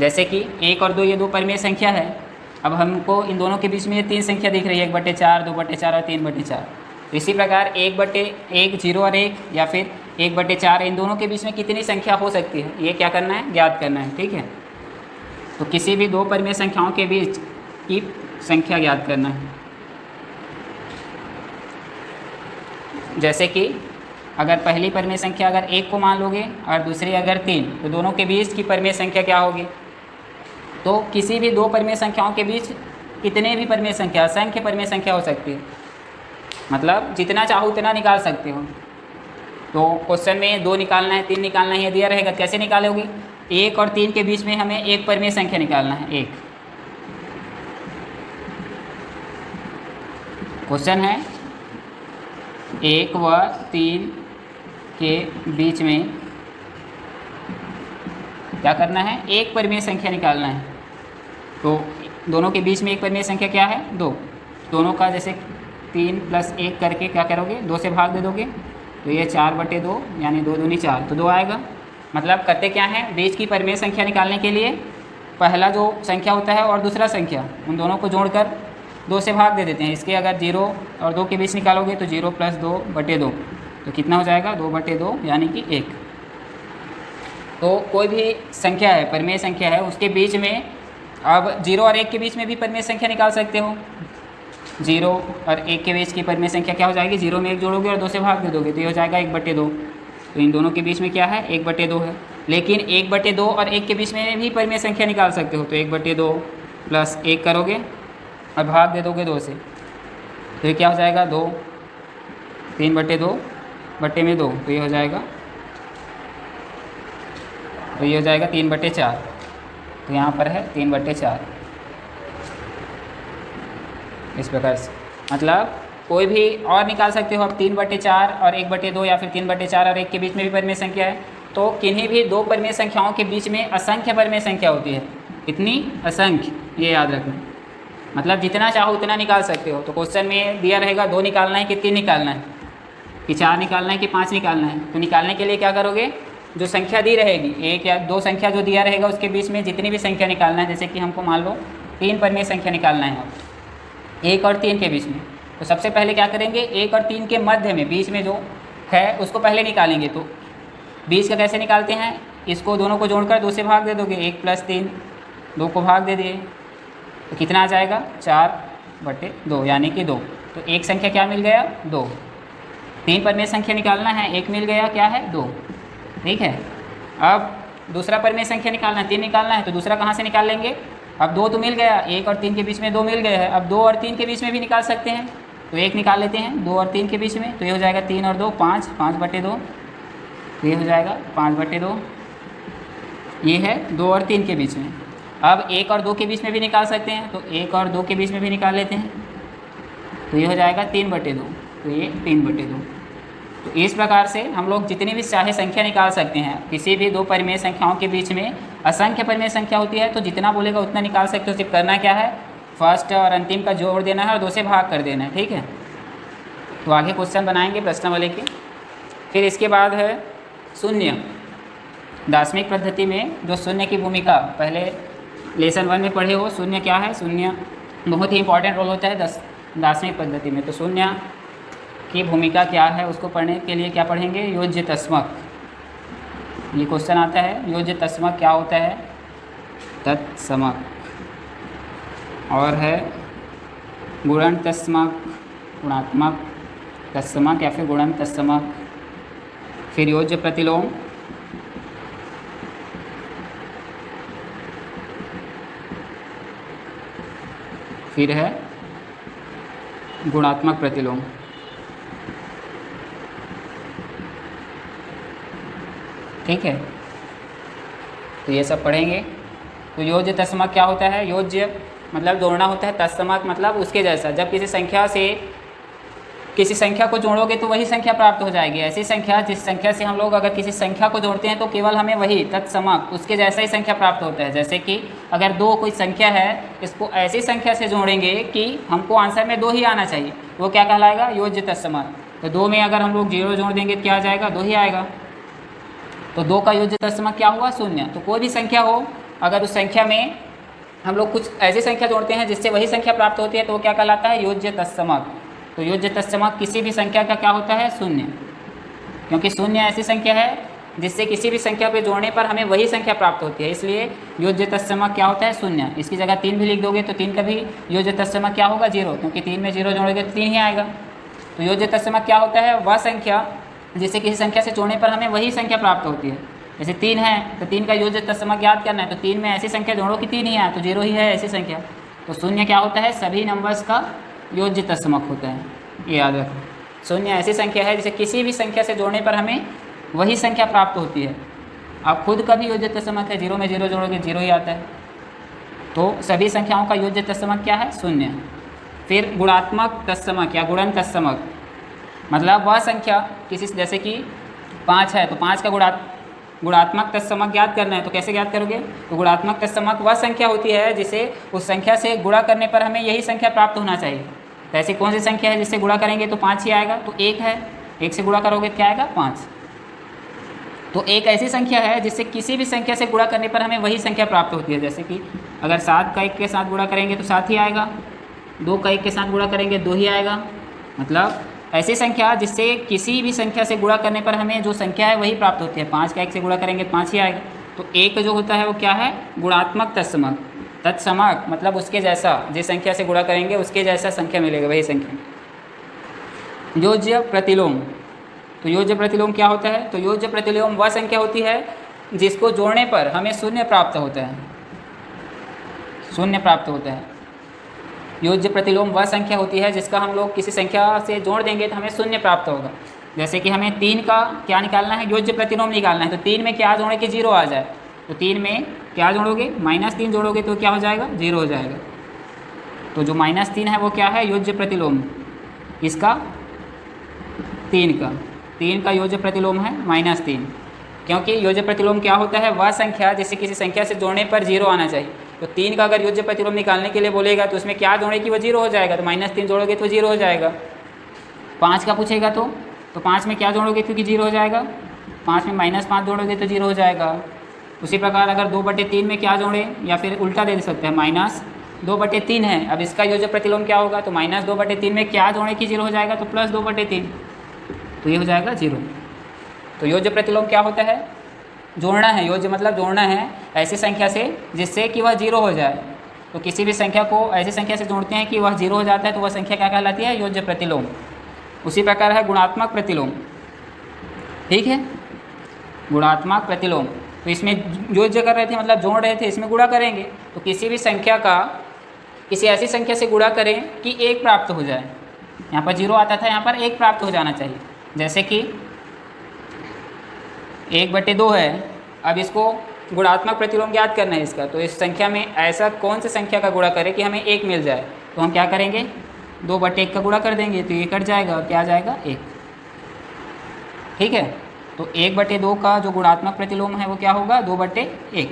जैसे कि 1 और 2 ये 2 परिमेय संख्या है। अब हमको इन दोनों के बीच में ये 3 संख्या दिख रही है, 1/4, 2/4 और 3/4। तो इसी प्रकार 1/1, 0 और 1 या फिर 1/4 इन दोनों के बीच में कितनी संख्या हो सकती है ये क्या करना है, ज्ञात करना है। ठीक है, तो किसी भी 2 परिमेय संख्याओं के बीच की संख्या ज्ञात करना है। जैसे कि अगर पहली परिमेय संख्या अगर 1 को मान लोगे और दूसरी अगर 3, तो दोनों के बीच की परिमेय संख्या क्या होगी। तो किसी भी 2 परिमेय संख्याओं के बीच कितने भी परिमेय संख्या, असंख्य परिमेय संख्या हो सकती है, मतलब जितना चाहो उतना निकाल सकते हो। तो क्वेश्चन में 2 निकालना है, 3 निकालना है, ये दिया रहेगा, कैसे निकालोगे, 1 और 3 के बीच में हमें एक परिमेय संख्या निकालना है। एक क्वेश्चन है 1 व 3 के बीच में क्या करना है, एक परिमेय संख्या निकालना है। तो दोनों के बीच में एक परिमेय संख्या क्या है, 2। दोनों का जैसे 3 + 1 करके क्या करोगे, 2 से भाग दे दोगे, तो ये 4/2 यानी 2 दूनी 4, तो 2 आएगा। मतलब करते क्या है, बीच की परिमेय संख्या निकालने के लिए पहला जो संख्या होता है और दूसरा संख्या, उन दोनों को जोड़कर 2 से भाग दे देते हैं। इसके अगर 0 और 2 के बीच निकालोगे तो 0 + 2/2, तो कितना हो जाएगा, 2/2 यानी कि 1। तो कोई भी संख्या है, परिमेय संख्या है, उसके बीच में अब 0 और 1 के बीच में भी परिमेय संख्या निकाल सकते हो। 0 और 1 के बीच की परिमेय संख्या क्या हो जाएगी, 0 में 1 जोड़ोगे और 2 से भाग दे दोगे, तो ये हो जाएगा 1/2। तो इन दोनों के बीच में क्या है, 1/2 है। लेकिन 1/2 और 1 के बीच में भी परिमेय संख्या निकाल सकते हो। तो 1/2 + 1 करोगे और भाग दे दोगे 2 से, तो ये क्या हो जाएगा, 2। 3/2 बट्टे में 2, तो ये हो जाएगा 3/4। तो यहाँ पर है 3/4। इस प्रकार से मतलब कोई भी और निकाल सकते हो आप, 3/4 और 1/2 या फिर 3/4 और 1 के बीच में भी परिमेय संख्या है। तो किन्हीं भी दो परिमेय संख्याओं के बीच में असंख्य परिमेय संख्या होती है। कितनी, असंख्य, ये याद रखना। मतलब जितना चाहो उतना निकाल सकते हो। तो क्वेश्चन में दिया रहेगा 2 निकालना है कि 3 निकालना है, कि 4 निकालना है कि 5 निकालना है। तो निकालने के लिए क्या करोगे, जो संख्या दी रहेगी, 1 या 2 संख्या जो दिया रहेगा उसके बीच में जितनी भी संख्या निकालना है, जैसे कि हमको मान लो 3 परिमेय संख्या निकालना है 1 और 3 के बीच में। तो सबसे पहले क्या करेंगे, 1 और 3 के मध्य में, बीच में जो है उसको पहले निकालेंगे। तो बीच का कैसे निकालते हैं, इसको दोनों को जोड़कर 2 से भाग दे दोगे, 1 + 3, 2 को भाग दे दिए, तो कितना आ जाएगा, 4/2 यानी कि 2। तो एक संख्या क्या मिल गया, 2। 3 परिमेय संख्या निकालना है, एक मिल गया, क्या है, 2। ठीक है। अब दूसरा परिमेय संख्या निकालना है, 3 निकालना है, तो दूसरा कहाँ से निकाल लेंगे। अब 2 तो मिल गया, 1 और 3 के बीच में 2 मिल गया है। अब 2 और 3 के बीच में भी निकाल सकते हैं, तो 1 निकाल लेते हैं 2 और 3 के बीच में, तो ये हो जाएगा 3 और 2 5, 5/2, तो ये हो जाएगा 5/2। ये है 2 और 3 के बीच में। अब 1 और 2 के बीच में भी निकाल सकते हैं, तो 1 और 2 के बीच में भी निकाल लेते हैं, तो ये हो जाएगा 3/2, तो ये 3/2। तो इस प्रकार से हम लोग जितनी भी चाहे संख्या निकाल सकते हैं। किसी भी दो परिमेय संख्याओं के बीच में असंख्य परिमेय संख्या होती है, तो जितना बोलेगा उतना निकाल सकते हो। सिर्फ करना क्या है, फर्स्ट और अंतिम का जोड़ देना है और 2 से भाग कर देना है। ठीक है। तो आगे क्वेश्चन बनाएंगे प्रश्नावली के। फिर इसके बाद है शून्य। दार्शनिक पद्धति में जो शून्य की भूमिका पहले लेसन 1 में पढ़े हो, शून्य क्या है, शून्य बहुत ही इंपॉर्टेंट रोल होता है दार्शनिक पद्धति में। तो शून्य की भूमिका क्या है, उसको पढ़ने के लिए क्या पढ़ेंगे, योज्य तस्मक। ये क्वेश्चन आता है, योज्य तस्मक क्या होता है, तत्समक, और है गुणन तस्मक, गुणात्मक तत्समक या फिर गुणन तत्समक। फिर योज्य प्रतिलोम, फिर है गुणात्मक प्रतिलोम। ठीक है। तो ये सब पढ़ेंगे। तो योज्य तत्समक क्या होता है, योज्य मतलब जोड़ना होता है, तत्समक मतलब उसके जैसा। जब किसी संख्या से किसी संख्या को जोड़ोगे तो वही संख्या प्राप्त हो जाएगी। ऐसी संख्या जिस संख्या से हम लोग अगर किसी संख्या को जोड़ते हैं तो केवल हमें वही तत्समक उसके जैसा ही संख्या प्राप्त होता है। जैसे कि अगर 2 कोई संख्या है, इसको ऐसी संख्या से जोड़ेंगे कि हमको आंसर में 2 ही आना चाहिए, वो क्या कहलाएगा, योज्य तत्समक। तो 2 में अगर हम लोग 0 जोड़ देंगे तो क्या आ जाएगा, 2 ही आएगा। तो 2 का योज्य तत्समक क्या हुआ, शून्य। तो कोई भी संख्या हो, अगर उस संख्या में हम लोग कुछ ऐसी संख्या जोड़ते हैं जिससे वही संख्या प्राप्त होती है, तो वो क्या कहलाता है, योज्य तत्समक। तो योज्य तत्समक किसी भी संख्या का क्या होता है, शून्य, क्योंकि शून्य ऐसी संख्या है जिससे किसी भी संख्या पे जोड़ने पर हमें वही संख्या प्राप्त होती है, इसलिए योज्य तत्समक क्या होता है, शून्य। इसकी जगह 3 भी लिख दोगे तो 3 का भी योज्य तत्समक क्या होगा, 0, क्योंकि 3 में 0 जोड़ोगे तो 3 ही आएगा। तो योज्य तत्समक क्या होता है, वह संख्या जिससे किसी संख्या से जोड़ने पर हमें वही संख्या प्राप्त होती है। जैसे 3 है तो 3 का योज्य तत्समक याद करना है, तो 3 में ऐसी संख्या जोड़ो कि 3 ही आए, तो 0 ही है ऐसी संख्या। तो शून्य क्या होता है, सभी नंबर्स का योज्य तत्समक होता है, ये याद रखो। शून्य ऐसी संख्या है जिसे किसी भी संख्या से जोड़ने पर हमें वही संख्या प्राप्त होती है। अब खुद का भी योज्य तत्समक है, 0 में 0 जोड़ोगे 0 ही आता है। तो सभी संख्याओं का योज्य तत्समक क्या है? 0। फिर गुणात्मक तत्समक या गुणन तत्समक, मतलब वह संख्या किसी, जैसे कि 5 है तो 5 का गुणात्मक तत्समक ज्ञात करना है, तो कैसे ज्ञात करोगे? तो गुणात्मक तत्समक वह संख्या होती है जिसे उस संख्या से गुणा करने पर हमें यही संख्या प्राप्त होना चाहिए। तो ऐसी कौन सी संख्या है जिससे गुणा करेंगे तो 5 ही आएगा? तो 1 है, 1 से गुणा करोगे क्या आएगा? 5। तो एक ऐसी संख्या है जिससे किसी भी संख्या से गुणा करने पर हमें वही संख्या प्राप्त होती है। जैसे कि अगर 7 का 1 के साथ गुणा करेंगे तो 7 ही आएगा, 2 का 1 के साथ गुणा करेंगे 2 ही आएगा। मतलब ऐसी संख्या जिससे किसी भी संख्या से गुणा करने पर हमें जो संख्या है वही प्राप्त होती है। 5 का 1 से गुणा करेंगे 5 ही आएगा। तो एक जो होता है वो क्या है? गुणात्मक तत्समक। तत्समक मतलब उसके जैसा, जिस संख्या से गुणा करेंगे उसके जैसा संख्या मिलेगा, वही संख्या। योज्य प्रतिलोम, तो योज्य प्रतिलोम क्या होता है? तो योज्य प्रतिलोम वह संख्या होती है जिसको जोड़ने पर हमें शून्य प्राप्त होता है, शून्य प्राप्त होता है। योज्य प्रतिलोम वह संख्या होती है जिसका हम लोग किसी संख्या से जोड़ देंगे तो हमें शून्य प्राप्त होगा। जैसे कि हमें 3 का क्या निकालना है? योज्य प्रतिलोम निकालना है। तो 3 में क्या जोड़े कि 0 आ जाए? तो 3 में क्या जोड़ोगे? -3 जोड़ोगे तो क्या हो जाएगा? 0 हो जाएगा। तो जो -3 है वो क्या है? योज्य प्रतिलोम। इसका 3 का योज्य प्रतिलोम है -3, क्योंकि योज्य प्रतिलोम क्या होता है? वह संख्या जिसे किसी संख्या से जोड़ने पर 0 आना चाहिए। तो 3 का अगर योज्य प्रतिलोम निकालने के लिए बोलेगा तो उसमें क्या जोड़े कि वो 0 हो जाएगा, तो -3 जोड़ोगे तो 0 हो जाएगा। 5 का पूछेगा तो 5 में क्या जोड़ोगे क्योंकि 0 हो जाएगा, 5 में -5 जोड़ोगे तो 0 हो जाएगा। उसी प्रकार अगर 2/3 में क्या जोड़ें, या फिर उल्टा दे सकते हैं, -2/3 है। अब इसका योज्य प्रतिलोम क्या होगा? तो -2/3 में क्या जोड़ें कि 0 हो जाएगा, तो +2/3, तो ये हो जाएगा 0। तो योज्य प्रतिलोम क्या होता है? जोड़ना है। योज्य मतलब जोड़ना है ऐसी संख्या से जिससे कि वह 0 हो जाए। तो किसी भी संख्या को ऐसी संख्या से जोड़ते हैं कि वह 0 हो जाता है, तो वह संख्या क्या कहलाती है? योज्य प्रतिलोम। उसी प्रकार है गुणात्मक प्रतिलोम। ठीक है, गुणात्मक प्रतिलोम। तो इसमें योज्य कर रहे थे मतलब जोड़ रहे थे, इसमें गुणा करेंगे। तो किसी भी संख्या का किसी ऐसी संख्या से गुणा करें कि 1 प्राप्त हो जाए। यहाँ पर 0 आता था, यहाँ पर 1 प्राप्त हो जाना चाहिए। जैसे कि 1/2 है। अब इसको गुणात्मक प्रतिलोम ज्ञात करना है इसका। तो इस संख्या में ऐसा कौन सी संख्या का गुणा करें कि हमें 1 मिल जाए? तो हम क्या करेंगे? 2/1 का गुणा कर देंगे तो ये कट जाएगा और क्या आ जाएगा? 1। ठीक है, तो 1/2 का जो गुणात्मक प्रतिलोम है वो क्या होगा? 2/1।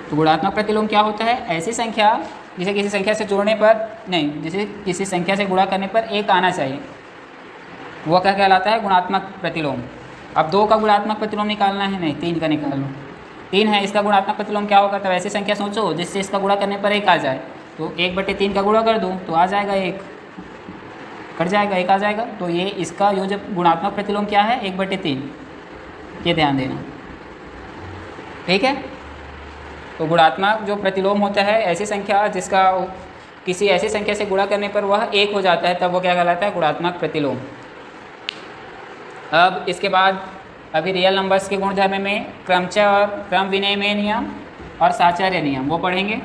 तो गुणात्मक प्रतिलोम क्या होता है? ऐसी संख्या जिसे किसी संख्या से जोड़ने पर नहीं, जिसे किसी संख्या से गुणा करने पर 1 आना चाहिए, वो क्या कहलाता है? गुणात्मक प्रतिलोम। अब 2 का गुणात्मक प्रतिलोम निकालना है, नहीं 3 का निकाल लो। 3 है, इसका गुणात्मक प्रतिलोम क्या होगा? तब ऐसी संख्या सोचो जिससे इसका गुणा करने पर 1 आ जाए। तो 1/3 का गुणा कर दूँ तो आ जाएगा 1, कट जाएगा 1 आ जाएगा। तो ये इसका योज्य गुणात्मक प्रतिलोम क्या है? 1/3। ये ध्यान देना। ठीक है, तो गुणात्मक जो प्रतिलोम होता है ऐसी संख्या जिसका किसी ऐसी संख्या से गुणा करने पर वह 1 हो जाता है, तब वो क्या कहलाता है? गुणात्मक प्रतिलोम। अब इसके बाद अभी रियल नंबर्स के गुणधर्म में क्रमचय और क्रम विनिमय नियम और साचार्य नियम वो पढ़ेंगे।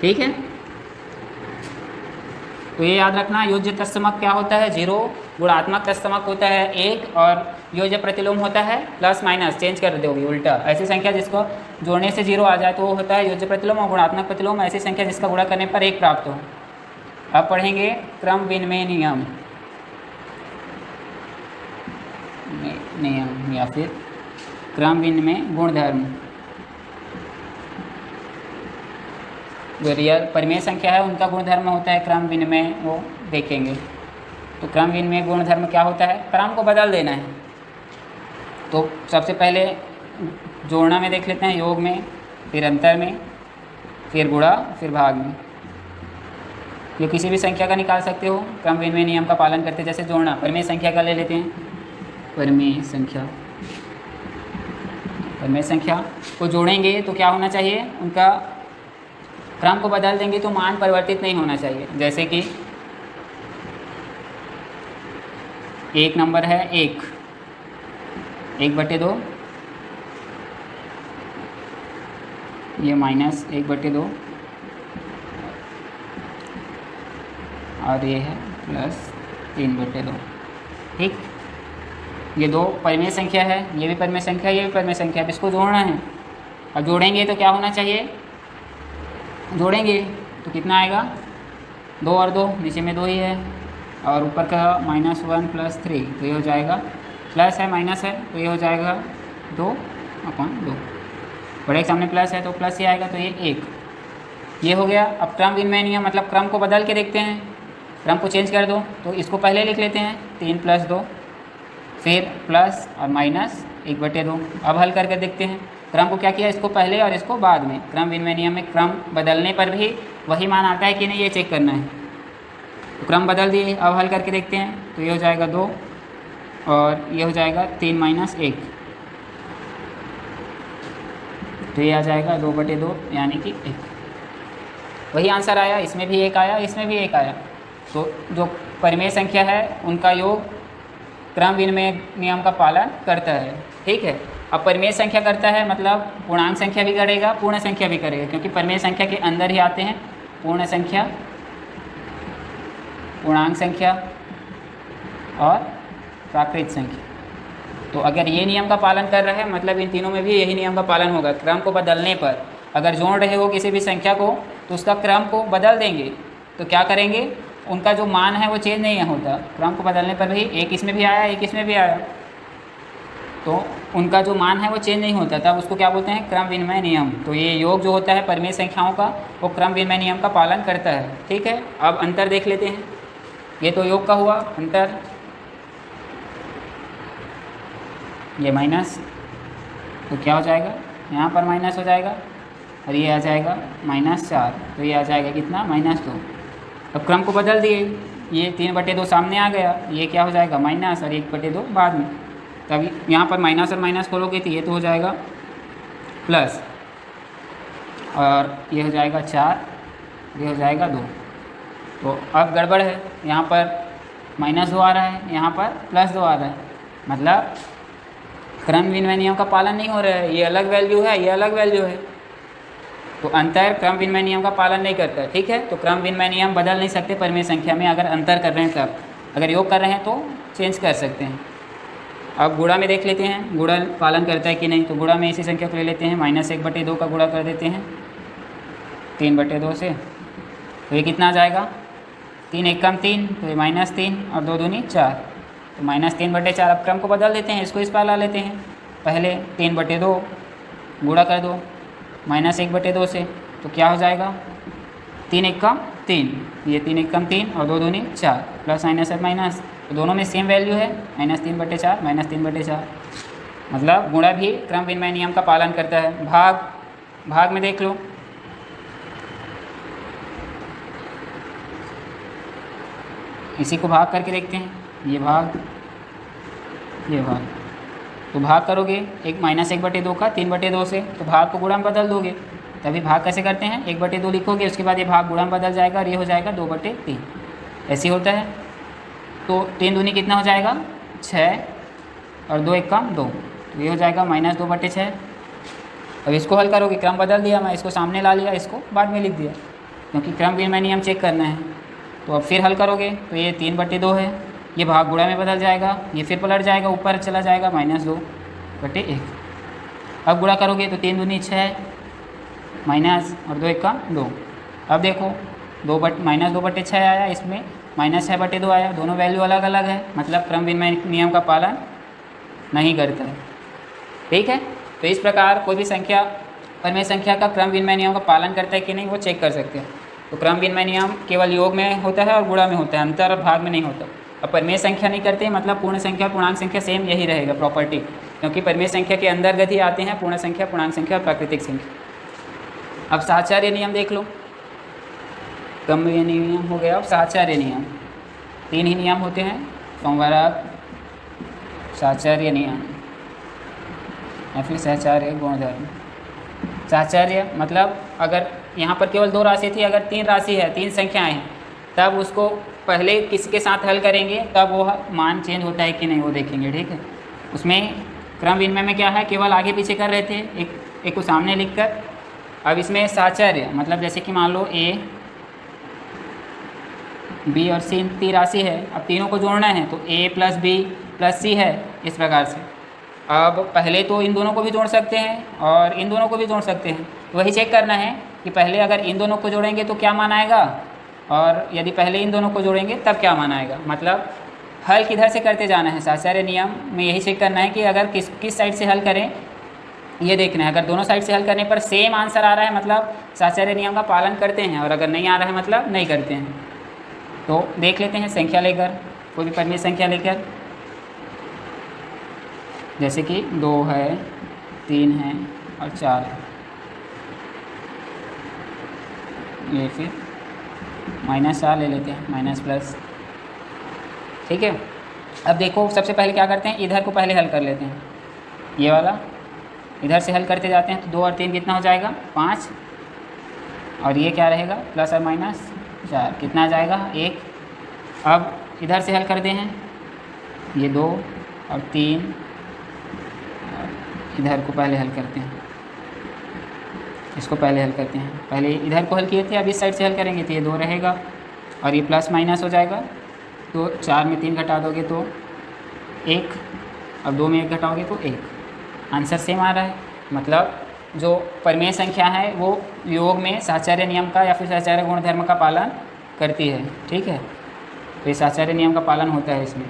ठीक है, तो ये याद रखना, योज्य तत्समक क्या होता है? 0, गुणात्मक तत्समक होता है 1, और योज्य प्रतिलोम होता है +- चेंज कर दोगे उल्टा। ऐसी संख्या जिसको जोड़ने से 0 आ जाए तो वो होता है योज्य प्रतिलोम, और गुणात्मक प्रतिलोम ऐसी संख्या जिसका गुणा करने पर 1 प्राप्त हो। अब पढ़ेंगे क्रम विनिमय नियम या फिर क्रम विनिमय गुणधर्म। जो रियल परिमेय संख्या है उनका गुणधर्म होता है क्रम विनिमय, वो देखेंगे। तो क्रम विनिमय गुणधर्म क्या होता है? क्रम को बदल देना है। तो सबसे पहले जोड़ना में देख लेते हैं, योग में, फिर अंतर में, फिर गुणा, फिर भाग में। ये किसी भी संख्या का निकाल सकते हो क्रम विनिमय नियम का पालन करते। जैसे जोड़ना, परिमेय संख्या का ले लेते हैं, परिमेय संख्या को जोड़ेंगे तो क्या होना चाहिए? उनका क्रम को बदल देंगे तो मान परिवर्तित नहीं होना चाहिए। जैसे कि एक नंबर है 1/2, ये -1/2, और ये है +3/2। ठीक, ये दो परिमेय संख्या है, ये भी परिमेय संख्या, ये भी परिमेय संख्या है, इसको जोड़ना है। अब जोड़ेंगे तो क्या होना चाहिए, जोड़ेंगे तो कितना आएगा, 2 और 2, नीचे में 2 ही है, और ऊपर का -1 + 3, तो ये हो जाएगा, प्लस है माइनस है तो ये हो जाएगा 2/2, बड़े के सामने प्लस है तो प्लस ही आएगा, तो ये 1, ये हो गया। अब क्रम विनिमय नियम मतलब क्रम को बदल के देखते हैं, क्रम को चेंज कर दो, तो इसको पहले लिख लेते हैं 3 + 2, फिर प्लस और माइनस 1/2। अब हल करके देखते हैं, क्रम को क्या किया, इसको पहले और इसको बाद में। क्रम विनिमय नियम में क्रम बदलने पर भी वही मान आता है कि नहीं, ये चेक करना है। तो क्रम बदल दिए, अब हल करके देखते हैं, तो ये हो जाएगा 2 और ये हो जाएगा 3 - 1, तो ये आ जाएगा 2/2 यानी कि 1। वही आंसर आया, इसमें भी 1 आया, इसमें भी 1 आया। तो जो परिमेय संख्या है उनका योग क्रम विनिमय नियम का पालन करता है, ठीक है। अब परिमेय संख्या करता है मतलब पूर्णांक संख्या भी करेगा, पूर्ण संख्या भी करेगा, क्योंकि परिमेय संख्या के अंदर ही आते हैं पूर्ण संख्या, पूर्णांक संख्या और प्राकृत संख्या। तो अगर ये नियम का पालन कर रहा है मतलब इन तीनों में भी यही नियम का पालन होगा। क्रम को बदलने पर, अगर जोड़ रहे हो किसी भी संख्या को तो उसका क्रम को बदल देंगे, तो क्या करेंगे, उनका जो मान है वो चेंज नहीं होता। क्रम को बदलने पर भी एक इसमें भी आया, एक इसमें भी आया, तो उनका जो मान है वो चेंज नहीं होता, तब उसको क्या बोलते हैं, क्रम विनिमय नियम। तो ये योग जो होता है परिमेय संख्याओं का, वो क्रम विनिमय नियम का पालन करता है, ठीक है। अब अंतर देख लेते हैं, ये तो योग का हुआ अंतर, ये माइनस, तो क्या हो जाएगा, यहाँ पर माइनस हो जाएगा और ये आ जाएगा -4, तो ये आ जाएगा कितना, -2। अब क्रम को बदल दिए, ये 3/2 सामने आ गया, ये क्या हो जाएगा माइनस और 1/2 बाद में, तभी यहाँ पर माइनस और माइनस खोलोगे तो ये तो हो जाएगा प्लस, और ये हो जाएगा 4, ये हो जाएगा 2। तो अब गड़बड़ है, यहाँ पर -2 आ रहा है, यहाँ पर +2 आ रहा है, मतलब क्रम विनिमय नियम का पालन नहीं हो रहा है। ये अलग वैल्यू है, ये अलग वैल्यू है, तो अंतर क्रम विनिमय नियम का पालन नहीं करता, ठीक है। तो क्रम विनिमय नियम बदल नहीं सकते परिमेय संख्या में, अगर अंतर कर रहे हैं तब, अगर योग कर रहे हैं तो चेंज कर सकते हैं। अब गुणा में देख लेते हैं, गुणा पालन करता है कि नहीं। तो गुणा में इसी संख्या को ले लेते हैं, -1/2 का गुणा कर देते हैं 3/2 से, तो ये कितना आ जाएगा, 3 × 1 = 3, तो ये -3 और 2 दूनी 4, तो -3/4। अब क्रम को बदल देते हैं, इसको इस पर ला लेते हैं, पहले 3/2 गुणा कर दो -1/2 से, तो क्या हो जाएगा, 3 × 1 = 3, ये 3 × 1 = 3 और 2 दूनी 4, प्लस माइनस है माइनस, तो दोनों में सेम वैल्यू है, -3/4 -3/4, मतलब गुणा भी क्रम विनिमय नियम का पालन करता है। भाग में देख लो, इसी को भाग करके देखते हैं, ये भाग, ये भाग, तो भाग करोगे एक -1/2 का 3/2 से, तो भाग को गुणा में बदल दोगे, तभी भाग कैसे करते हैं, 1/2 लिखोगे, उसके बाद ये भाग गुणा में बदल जाएगा और ये हो जाएगा 2/3, ऐसे होता है। तो 3 दूनी कितना हो जाएगा, 6 और 2 × 1 = 2, तो ये हो जाएगा -2/6। अब इसको हल करोगे, क्रम बदल दिया मैं, इसको सामने ला लिया, इसको बाद में लिख दिया, क्योंकि क्रम विनिमय नियम चेक करना है। तो अब फिर हल करोगे तो ये 3/2 है, ये भाग गुणा में बदल जाएगा, ये फिर पलट जाएगा, ऊपर चला जाएगा -2/1। अब गुणा करोगे तो 3 दूनी 6 माइनस और 2 × 1 = 2। अब देखो -2/6 आया, इसमें -6/2 आया, दोनों वैल्यू अलग अलग है, मतलब क्रम विनिमय नियम का पालन नहीं करता है, ठीक है। तो इस प्रकार कोई भी संख्या परिमेय संख्या का क्रम विनिमय नियम का पालन करता है कि नहीं, वो चेक कर सकते हैं। तो क्रम विनिमय नियम केवल योग में होता है और गुणा में होता है, अंतर और भाग में नहीं होता। अब परिमेय संख्या नहीं करते, मतलब पूर्ण संख्या पूर्णांक संख्या सेम यही रहेगा प्रॉपर्टी, क्योंकि परिमेय संख्या के अंतर्गत ही आते हैं पूर्ण संख्या, पूर्णांक संख्या और प्राकृतिक संख्या। अब साहचर्य नियम देख लो, क्रम विनिमय नियम हो गया। अब साहचर्य नियम, 3 ही नियम होते हैं, संवरक, साहचर्य नियम या फिर सहचार्य गुणधर्म। साहचर्य मतलब अगर यहाँ पर केवल 2 राशि थी, अगर 3 राशि है, 3 संख्याएं हैं, तब उसको पहले किसके साथ हल करेंगे, तब वो मान चेंज होता है कि नहीं वो देखेंगे, ठीक है। उसमें क्रम विनिमय में क्या है, केवल आगे पीछे कर रहे थे, एक को सामने लिखकर। अब इसमें साहचर्य मतलब जैसे कि मान लो A, B और C 3 राशि है, अब तीनों को जोड़ना है, तो A + B प्लस सी है, इस प्रकार से। अब पहले तो इन दोनों को भी जोड़ सकते हैं और इन दोनों को भी जोड़ सकते हैं। वही चेक करना है कि पहले अगर इन दोनों को जोड़ेंगे तो क्या मान आएगा, और यदि पहले इन दोनों को जोड़ेंगे तब क्या मान आएगा। मतलब हल किधर से करते जाना है, साहचर्य नियम में यही चेक करना है कि अगर किस साइड से हल करें, ये देखना है। अगर दोनों साइड से हल करने पर सेम आंसर आ रहा है मतलब साहचर्य नियम का पालन करते हैं, और अगर नहीं आ रहा है मतलब नहीं करते हैं। तो देख लेते हैं संख्या लेकर, कोई भी परिमेय संख्या लेकर, जैसे कि 2 है, 3 है और 4 है। ये फिर -4 ले लेते हैं, माइनस प्लस, ठीक है। अब देखो सबसे पहले क्या करते हैं, इधर को पहले हल कर लेते हैं। ये वाला इधर से हल करते जाते हैं तो 2 और 3 कितना हो जाएगा, 5, और ये क्या रहेगा प्लस और माइनस 4, कितना आ जाएगा 1। अब इधर से हल करते हैं, ये 2 और 3, इधर को पहले हल करते हैं, इसको पहले हल करते हैं। पहले इधर को हल किए थे, अब इस साइड से हल करेंगे तो ये 2 रहेगा और ये प्लस माइनस हो जाएगा। तो 4 में 3 घटा दोगे तो 1, अब 2 में 1 घटाओगे तो 1। आंसर सेम आ रहा है। मतलब जो परिमेय संख्या है वो योग में साहचर्य नियम का या फिर साहचर्य गुणधर्म का पालन करती है, ठीक है। तो ये साहचर्य नियम का पालन होता है इसमें,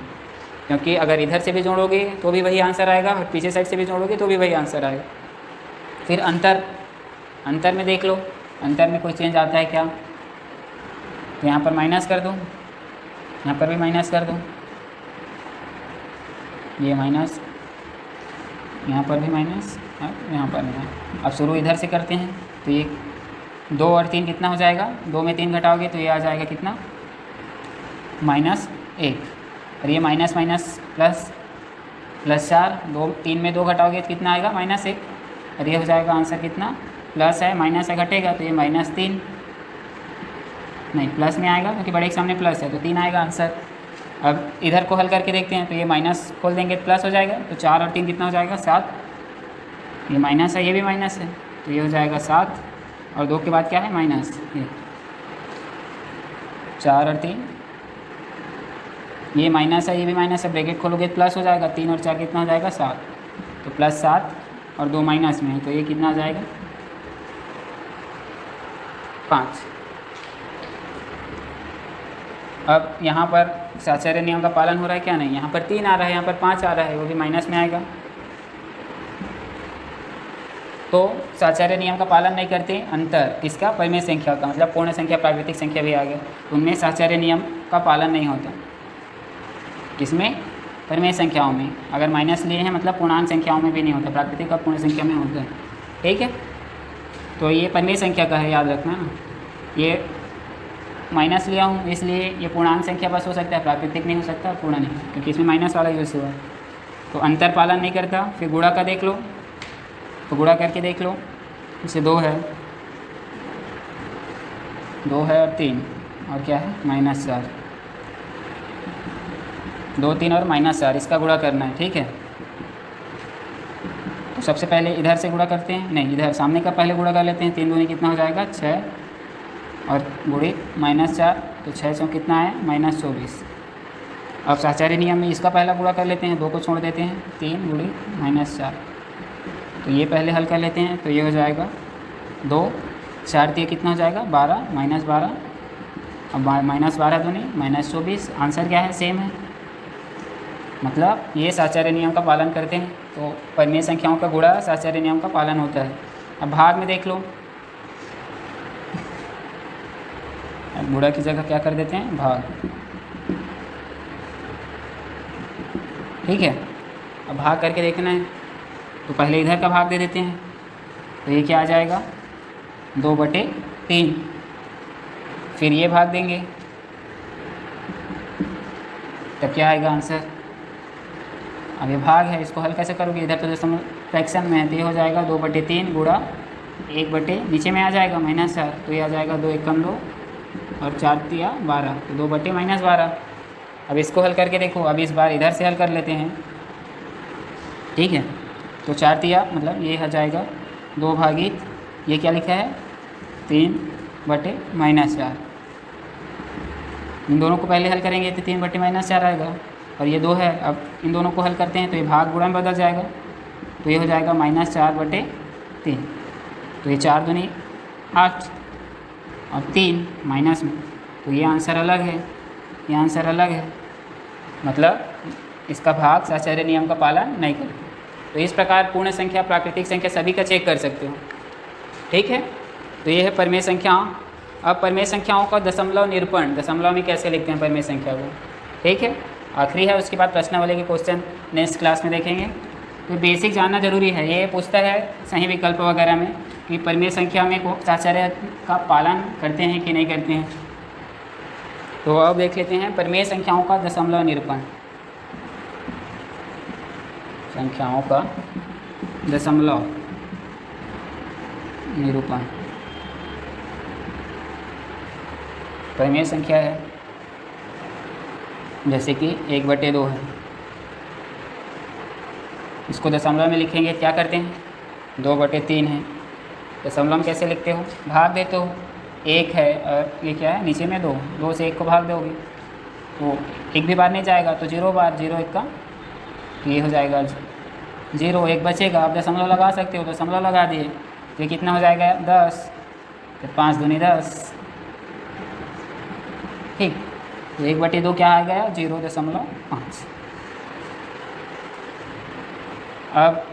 क्योंकि अगर इधर से भी जोड़ोगे तो भी वही आंसर आएगा और पीछे साइड से भी जोड़ोगे तो भी वही आंसर आएगा। फिर अंतर में देख लो, अंतर में कोई चेंज आता है क्या। तो यहाँ पर माइनस कर दो, यहाँ पर भी माइनस कर दो, ये माइनस, यहाँ पर भी माइनस, यहाँ पर नहीं। अब शुरू इधर से करते हैं तो ये 2 और 3 कितना हो जाएगा, 2 में 3 घटाओगे तो ये आ जाएगा कितना, -1, और ये माइनस माइनस प्लस, +4, 3 में 2 घटाओगे तो कितना आएगा -1, और ये हो जाएगा आंसर कितना, प्लस है माइनस है घटेगा तो ये -3, नहीं प्लस में आएगा क्योंकि बड़े के सामने प्लस है तो 3 आएगा आंसर। अब इधर को हल करके देखते हैं तो ये माइनस खोल देंगे तो प्लस हो जाएगा, तो 4 और 3 कितना हो जाएगा 7, ये माइनस है ये भी माइनस है तो ये हो जाएगा 7, और 2 के बाद क्या है माइनस, ये 4 और 3, ये माइनस है ये भी माइनस है, ब्रैकेट खोलोगे तो प्लस हो जाएगा, 3 और 4 कितना हो जाएगा 7, तो +7 और 2 माइनस में है तो ये कितना आ जाएगा 5। अब यहाँ पर साहचर्य नियम का पालन हो रहा है क्या, नहीं, यहाँ पर 3 आ रहा है, यहाँ पर 5 आ रहा है, वो भी माइनस में आएगा। तो साहचर्य नियम का पालन नहीं करते, अंतर किसका, परिमेय संख्या का, मतलब पूर्ण संख्या प्राकृतिक संख्या भी आ गया, उनमें साहचर्य नियम का पालन नहीं होता। किसमें, परिमेय संख्याओं में। अगर माइनस लिए हैं मतलब पूर्णांक संख्याओं में भी नहीं होता, प्राकृतिक और पूर्ण संख्या में होता है, ठीक है। तो ये परिमेय संख्या का है, याद रखना ना। ये माइनस लिया हूँ इसलिए ये पूर्णांक संख्या बस हो सकता है, प्राकृतिक नहीं हो सकता, पूर्ण नहीं, क्योंकि इसमें माइनस वाला यूज़ हुआ है। तो अंतर पालन नहीं करता। फिर गुणा का देख लो, तो गुणा करके देख लो, इसे 2 है, 2 है और 3 और क्या है -4, 2, 3 और -4, इसका गुणा करना है, ठीक है। तो सबसे पहले इधर से गुणा करते हैं, नहीं इधर सामने का पहले गुणा कर लेते हैं। 3 दूनी कितना हो जाएगा 6 और गुणे -4, तो 6 से कितना है -24। अब साहचर्य नियम में इसका पहला गुणा कर लेते हैं, 2 को छोड़ देते हैं, 3 गुणे -4, तो ये पहले हल कर लेते हैं। तो ये हो जाएगा 2, 4 दिए कितना हो जाएगा 12, -12, अब -12 दूनी -24, आंसर क्या है सेम है। मतलब ये साहचर्य नियम का पालन करते हैं। तो परिमेय संख्याओं का गुणा साहचर्य नियम का पालन होता है। अब भाग में देख लो, गुणा की जगह क्या कर देते हैं भाग, ठीक है। अब भाग करके देखना है तो पहले इधर का भाग दे देते हैं, तो ये क्या आ जाएगा 2/3, फिर ये भाग देंगे तब क्या आएगा आंसर। अब ये भाग है, इसको हल कैसे करोगे, इधर तो जैसे फ्रैक्शन में है तो ये हो जाएगा 2/3 गुणा 1 नीचे में आ जाएगा -4, तो ये आ जाएगा 2 × 2 और 4 × 12, तो 2/-12। अब इसको हल करके देखो, अब इस बार इधर से हल कर लेते हैं, ठीक है। तो 4 × मतलब ये हो जाएगा 2/, ये क्या लिखा है 3/-4। इन दोनों को पहले हल करेंगे तो 3/-4 आएगा, और ये 2 है। अब इन दोनों को हल करते हैं तो ये भाग गुणा में बदल जाएगा, तो ये हो जाएगा -4/3। तो ये 4 दूनी 8 और 3 माइनस में, तो ये आंसर अलग है, ये आंसर अलग है, मतलब इसका भाग साहचर्य नियम का पालन नहीं करते। तो इस प्रकार पूर्ण संख्या, प्राकृतिक संख्या सभी का चेक कर सकते हो। ठीक है, तो ये है परिमेय संख्याओं। अब परिमेय संख्याओं का दशमलव निरूपण, दशमलव में कैसे लिखते हैं परिमेय संख्या को। ठीक है, आखिरी है, उसके बाद प्रश्नावली के क्वेश्चन नेक्स्ट क्लास में देखेंगे। तो बेसिक जानना जरूरी है, ये पूछता है सही विकल्प वगैरह में कि परिमेय संख्या में साहचर्य का पालन करते हैं कि नहीं करते हैं। तो अब देख लेते हैं परिमेय संख्याओं का दशमलव निरूपण। संख्याओं का दशमलव निरूपण। परिमेय संख्या है जैसे कि 1/2 है, इसको दशमलव में लिखेंगे, क्या करते हैं 2/3 है। दशमलव में कैसे लिखते हो, भाग देते हो, 1 है और ये क्या है नीचे में 2, 2 से 1 को भाग दोगे तो 1 भी बार नहीं जाएगा, तो 0 बार 0 1 का, तो ये हो जाएगा 0, 1 बचेगा। आप दशमलव लगा सकते हो, दशमलव लगा दिए तो ये कितना हो जाएगा 10, फिर 5 दूनी 10। ठीक, तो 1/2 क्या आ गया 0.5। अब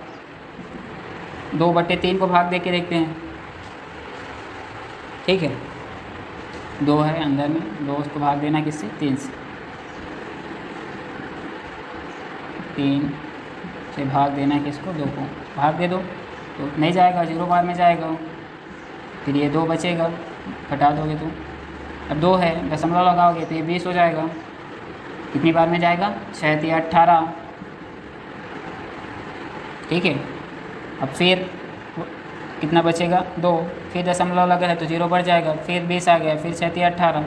2/3 को भाग दे के देखते हैं। ठीक है, 2 है अंदर में, 2 उसको भाग देना किससे 3 से, 3 से भाग देना किसको 2 को, भाग दे दो तो नहीं जाएगा, 0 बार में जाएगा, फिर ये 2 बचेगा, घटा दोगे तो। अब 2 है, दशमलव लगाओगे तो ये 20 हो जाएगा, कितनी बार में जाएगा 6 × 18। ठीक है, अब फिर कितना बचेगा 2, फिर दशमलव लगा है तो 0 बढ़ जाएगा, फिर 20 आ गया, फिर 6 × 18,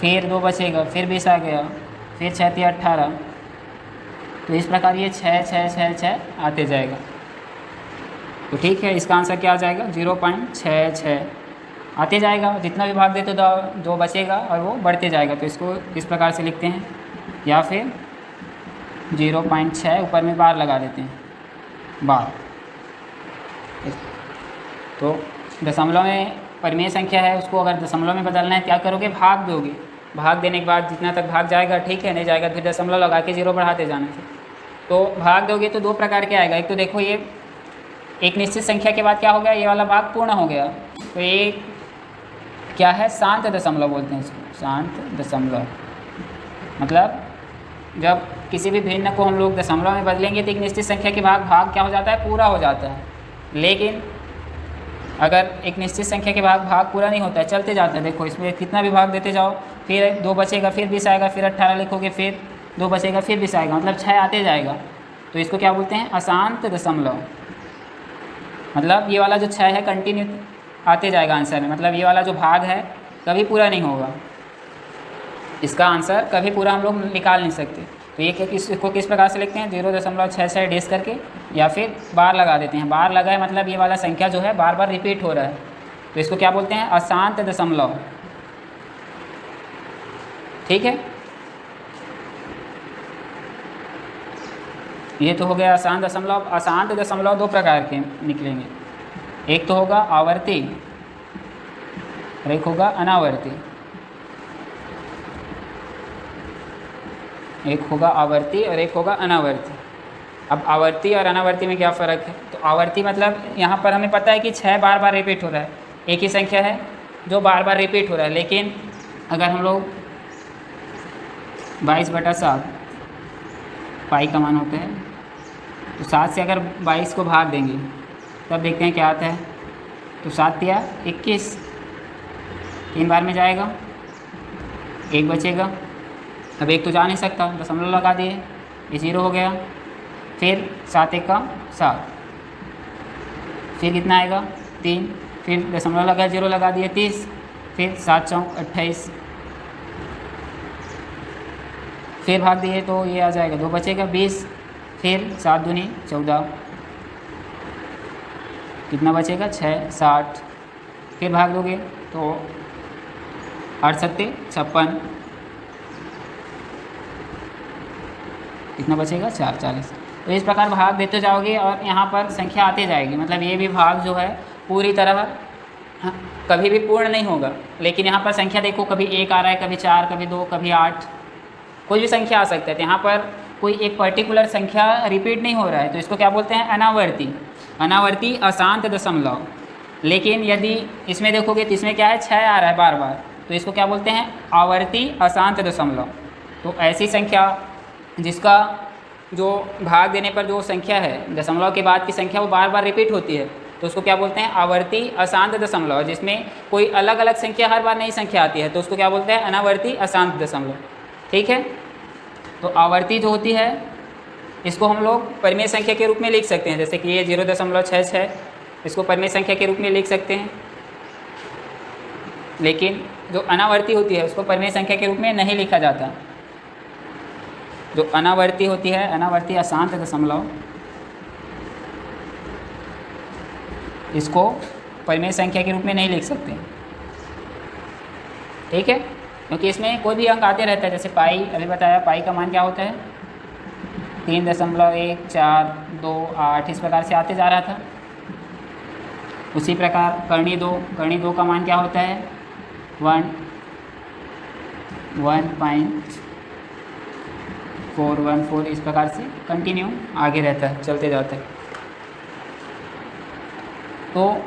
फिर 2 बचेगा, फिर 20 आ गया, फिर 6 × 18। तो इस प्रकार ये 6 6 6 6 आते जाएगा। तो ठीक है, इसका आंसर क्या आ जाएगा 0.66 आते जाएगा। जितना भी भाग देते तो 2 बचेगा और वो बढ़ते जाएगा। तो इसको इस प्रकार से लिखते हैं, या फिर 0.6 ऊपर में बार लगा देते हैं, बार। तो दशमलव में परिमेय संख्या है, उसको अगर दशमलव में बदलना है क्या करोगे, भाग दोगे, भाग देने के बाद जितना तक भाग जाएगा ठीक है, नहीं जाएगा फिर दशमलव लगा के 0 बढ़ाते जाना है। तो भाग दोगे तो 2 प्रकार के आएगा। एक तो देखो ये एक निश्चित संख्या के बाद क्या हो गया, ये वाला भाग पूर्ण हो गया, तो ये क्या है शांत दशमलव बोलते हैं इसको, शांत दशमलव। मतलब जब किसी भी भिन्न को हम लोग दशमलव में बदलेंगे तो एक निश्चित संख्या के भाग क्या हो जाता है, पूरा हो जाता है। लेकिन अगर एक निश्चित संख्या के भाग पूरा नहीं होता है, चलते जाता है। देखो इसमें कितना भी भाग देते जाओ, फिर 2 बचेगा, फिर 20 आएगा, फिर 18 लिखोगे, फिर 2 बचेगा, फिर 20 आएगा, मतलब 6 आते जाएगा। तो इसको क्या बोलते हैं, अशांत दशमलव। मतलब ये वाला जो 6 है कंटिन्यू आते जाएगा आंसर में, मतलब ये वाला जो भाग है कभी पूरा नहीं होगा, इसका आंसर कभी पूरा हम लोग निकाल नहीं सकते। तो ये इसको किस प्रकार से लिखते हैं, 0.66 डैश करके, या फिर बार लगा देते हैं। बार लगाए मतलब ये वाला संख्या जो है बार बार रिपीट हो रहा है, तो इसको क्या बोलते हैं, अशांत दशमलव। ठीक है, ये तो हो गया अशांत दशमलव। अशांत दशमलव 2 प्रकार के निकलेंगे, एक तो होगा आवर्ती और एक होगा अनावर्ती। एक होगा आवर्ती और एक होगा अनावर्ती। अब आवर्ती और अनावर्ती में क्या फ़र्क है, तो आवर्ती मतलब यहाँ पर हमें पता है कि 6 बार बार रिपीट हो रहा है, एक ही संख्या है जो बार बार रिपीट हो रहा है। लेकिन अगर हम लोग 22/7 पाई का मान होता है, तो 7 से अगर 22 को भाग देंगे तब देखते हैं क्या आता है, तो 7 या 21, 3 बार में जाएगा, 1 बचेगा। अब 1 तो जा नहीं सकता, दशमलव लगा दिए, ये 0 हो गया। फिर 7 1 का 7, फिर कितना आएगा 3, फिर दशमलव लगा 0 लगा दिए 30, फिर 7 चौक 28, फिर भाग दिए तो ये आ जाएगा 2 बचेगा 20, फिर 7 दूनी 14, कितना बचेगा 6 60, फिर भाग दोगे तो 8 7 56, कितना बचेगा 4, 40। तो इस प्रकार भाग देते जाओगे और यहाँ पर संख्या आते जाएगी, मतलब ये भी भाग जो है पूरी तरह कभी भी पूर्ण नहीं होगा। लेकिन यहाँ पर संख्या देखो, कभी 1 आ रहा है, कभी 4, कभी 2, कभी 8, कोई भी संख्या आ सकता है। तो यहाँ पर कोई एक पर्टिकुलर संख्या रिपीट नहीं हो रहा है, तो इसको क्या बोलते हैं? अनावर्ती। अनावर्ती अशांत दशमलव। लेकिन यदि इसमें देखोगे तो इसमें क्या है, 6 आ रहा है बार बार, तो इसको क्या बोलते हैं? आवर्ती अशांत दशमलव। तो ऐसी संख्या जिसका जो भाग देने पर जो संख्या है, दशमलव के बाद की संख्या, वो बार बार रिपीट होती है, तो उसको क्या बोलते हैं? आवर्ती अशांत दशमलव। जिसमें कोई अलग अलग संख्या हर बार नई संख्या आती है, तो उसको क्या बोलते हैं? अनावर्ती अशांत दशमलव। ठीक है। तो आवर्ती जो होती है इसको हम लोग परिमेय संख्या के रूप में लिख सकते हैं, जैसे कि ये 0.66, इसको परिमेय संख्या के रूप में लिख सकते हैं। लेकिन जो अनावर्ती होती है उसको परिमेय संख्या के रूप में नहीं लिखा जाता। जो अनावर्ती होती है, अनावर्ती अशांत दशमलव, इसको परिमेय संख्या के रूप में नहीं लिख सकते। ठीक है, क्योंकि इसमें कोई भी अंक आते रहता है। जैसे पाई, अभी बताया पाई का मान क्या होता है? 3.142 इस प्रकार से आते जा रहा था। उसी प्रकार कर्णी दो का मान क्या होता है? 1.414 इस प्रकार से कंटिन्यू आगे रहता है, चलते जाता है। तो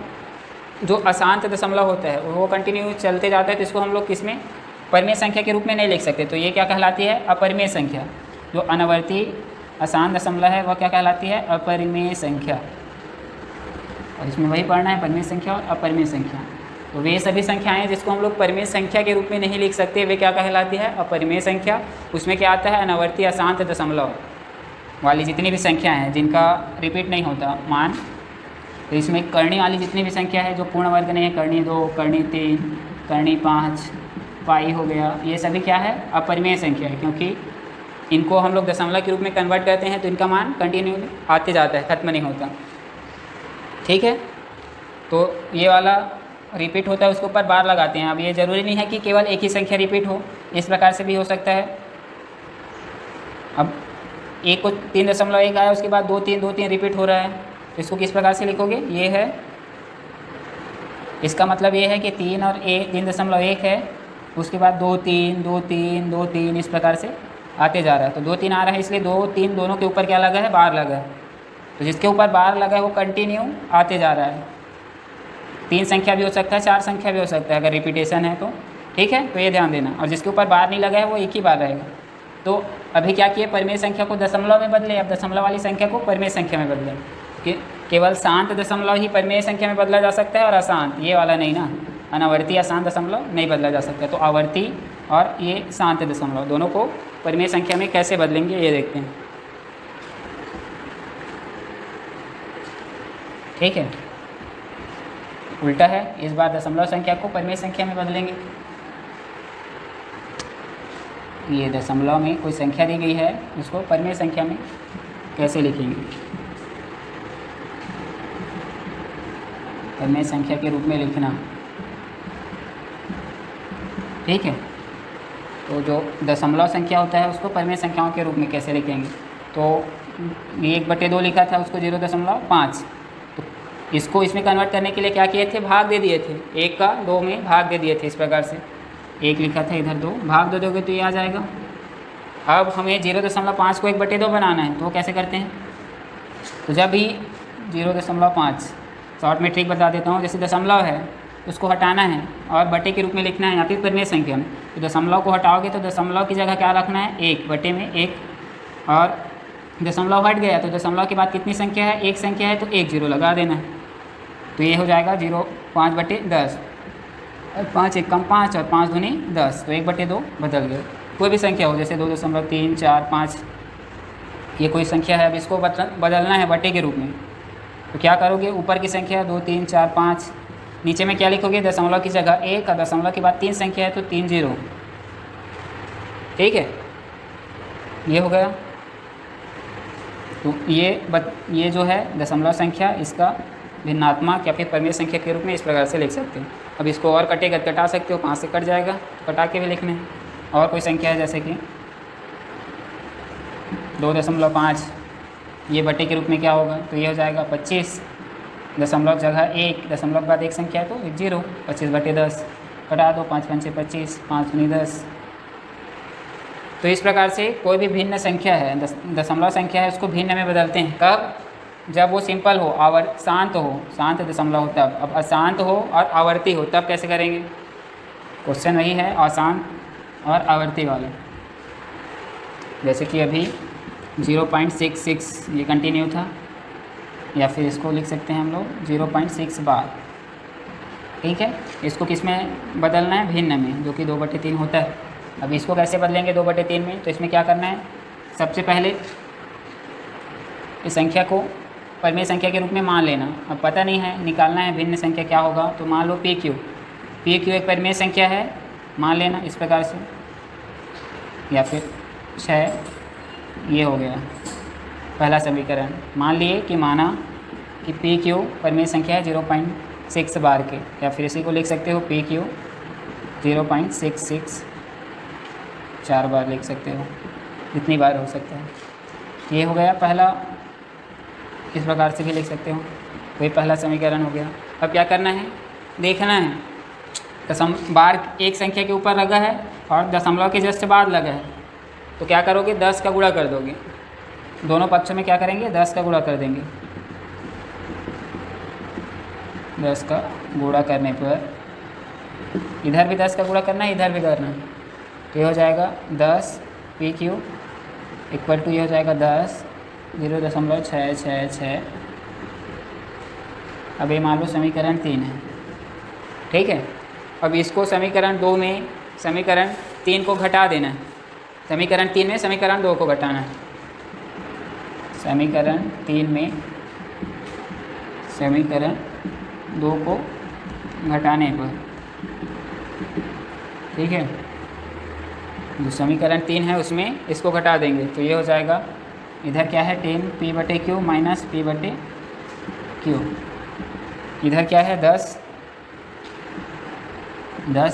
जो अशांत दशमलव होता है वो कंटिन्यू चलते जाता है, तो इसको हम लोग किस में? परिमेय संख्या के रूप में नहीं लिख सकते। तो ये क्या कहलाती है? अपरिमेय संख्या। जो अनावर्ती अशांत दशमलव है वह क्या कहलाती है? अपरिमेय संख्या। और इसमें वही पढ़ना है, परिमेय संख्या और अपरिमेय संख्या। तो वे सभी संख्याएं जिसको हम लोग परिमेय संख्या के रूप में नहीं लिख सकते, वे क्या कहलाती है? अपरिमेय संख्या। उसमें क्या आता है? अनावर्ती अशांत दशमलव वाली जितनी भी संख्या हैं जिनका रिपीट नहीं होता मान। तो इसमें कर्णी वाली जितनी भी संख्या है जो पूर्ण वर्ग नहीं है, कर्णी 2, कर्णी 3, कर्णी 5, पाई हो गया, ये सभी क्या है? अपरिमेय संख्या है। क्योंकि इनको हम लोग दशमलव के रूप में कन्वर्ट करते हैं तो इनका मान कंटिन्यू आते जाता है, खत्म नहीं होता। ठीक है। तो ये वाला रिपीट होता है, उसके ऊपर बार लगाते हैं। अब ये ज़रूरी नहीं है कि केवल एक ही संख्या रिपीट हो, इस प्रकार से भी हो सकता है। अब एक को 3.1 आया, उसके बाद 2, 3 रिपीट हो रहा है, तो इसको किस प्रकार से लिखोगे? ये है, इसका मतलब ये है कि 3 और 3.1 है, उसके बाद 2, 3, 2, 3, 2, 3 इस प्रकार से आते जा रहा है। तो 2, 3 आ रहा है, इसलिए 2, 3 दोनों के ऊपर क्या लगा है? बार लगा है। तो जिसके ऊपर बार लगा है वो कंटिन्यू आते जा रहा है। 3 संख्या भी हो सकता है, 4 संख्या भी हो सकता है अगर रिपीटेशन है तो। ठीक है, तो ये ध्यान देना। और जिसके ऊपर बार नहीं लगा है वो एक ही बार रहेगा। तो अभी क्या किए? परिमेय संख्या को दशमलव में बदले। अब दशमलव वाली संख्या को परिमेय संख्या में बदले। कि केवल शांत दशमलव ही परिमेय संख्या में बदला जा सकता है और अशांत ये वाला नहीं ना। अनावर्ती अशांत दशमलव नहीं बदला जा सकता। तो आवर्ती और ये शांत दशमलव दोनों को परिमेय संख्या में कैसे बदलेंगे ये देखते हैं। ठीक है, उल्टा है, इस बार दशमलव संख्या को परिमेय संख्या में बदलेंगे। ये दशमलव में कोई संख्या दी गई है, उसको परिमेय संख्या में कैसे लिखेंगे? परिमेय संख्या के रूप में लिखना। ठीक है, तो जो दशमलव संख्या होता है उसको परिमेय संख्याओं के रूप में कैसे लिखेंगे? तो ये 1/2 लिखा था, उसको 0.5। तो इसको इसमें कन्वर्ट करने के लिए क्या किए थे? भाग दे दिए थे। 1 का 2 में भाग दे दिए थे। इस प्रकार से 1 लिखा था, इधर 2 भाग दे दोगे तो ये आ जाएगा। अब हमें 0.5 को 1/2 बनाना है, तो वो कैसे करते हैं? तो जब भी 0.5 शॉर्ट में ट्रिक बता देता हूँ। जैसे दशमलव है उसको हटाना है और बटे के रूप में लिखना है या फिर परिमेय संख्या में। तो दशमलव को हटाओगे तो दशमलव की जगह क्या रखना है? 1/1। और दशमलव हट गया तो दशमलव के बाद कितनी संख्या है? 1 संख्या है, तो 1 0 लगा देना है। तो ये हो जाएगा 5/10। 5 1 कम 5 और 5 दूनी 10, तो 1/2 बदल गया। कोई भी संख्या हो, जैसे 2.3, 4, 5, ये कोई संख्या है। अब इसको बदलना है बटे के रूप में। तो क्या करोगे? ऊपर की संख्या 2, 3, 4, 5, नीचे में क्या लिखोगे? दशमलव की जगह 1 और दशमलव के बाद 3 संख्या है तो 3 0। ठीक है, ये हो गया। तो ये जो है दशमलव संख्या, इसका भिन्नात्मक या फिर परिमेय संख्या के रूप में इस प्रकार से लिख सकते हैं। अब इसको और कटा सकते हो, 5 से कट जाएगा, कटा के भी लिखना है। और कोई संख्या है जैसे कि 2.5 ये बटे के रूप में क्या होगा, तो ये हो जाएगा 25, दशमलव जगह 1, दशमलव के बाद एक संख्या तो 0, 25/10 कटा दो, 5 पंचे 25, 5 दूनी 10। तो इस प्रकार से कोई भी भिन्न संख्या है, दशमलव संख्या है, उसको भिन्न में बदलते हैं। कब? जब वो सिंपल हो, शांत हो, शांत दशमलव हो तब। अब अशांत हो और आवर्ती हो तब कैसे करेंगे? क्वेश्चन वही है, अशांत और आवर्ती वाला। जैसे कि अभी 0.66 ये कंटिन्यू था, या फिर इसको लिख सकते हैं हम लोग 0.6 बार। ठीक है, इसको किस में बदलना है? भिन्न में, जो कि 2/3 होता है। अब इसको कैसे बदलेंगे 2/3 में? तो इसमें क्या करना है, सबसे पहले इस संख्या को परिमेय संख्या के रूप में मान लेना। अब पता नहीं है, निकालना है भिन्न संख्या क्या होगा, तो मान लो PQ एक परिमेय संख्या है, मान लेना इस प्रकार से, या फिर 6 ये हो गया पहला समीकरण। मान लिए कि माना कि PQ परिमेय संख्या है 0.6 बार के, या फिर इसी को लिख सकते हो PQ 0.66 4 बार लिख सकते हो, जितनी बार हो सकता है। ये हो गया पहला, इस प्रकार से भी लिख सकते हो, वही पहला समीकरण हो गया। अब क्या करना है, देखना है बार एक संख्या के ऊपर लगा है और दशमलव के जस्ट बाद लगा है, तो क्या करोगे, 10 का गुणा कर दोगे। दोनों पक्षों में क्या करेंगे, 10 का गुणा कर देंगे। 10 का गुणा करने पर इधर भी 10 का गुणा करना है, इधर भी करना है, तो ये हो जाएगा 10 PQ इक्वल टू ये हो जाएगा 10 0.666। अब ये मान लो समीकरण 3 है। ठीक है, अब इसको समीकरण 2 में समीकरण 3 को घटा देना है, समीकरण 3 में समीकरण 2 को घटाना है। समीकरण 3 में समीकरण 2 को घटाने पर, ठीक है, जो समीकरण 3 है उसमें इसको घटा देंगे, तो ये हो जाएगा, इधर क्या है 10P/Q माइनस P/Q, इधर क्या है 10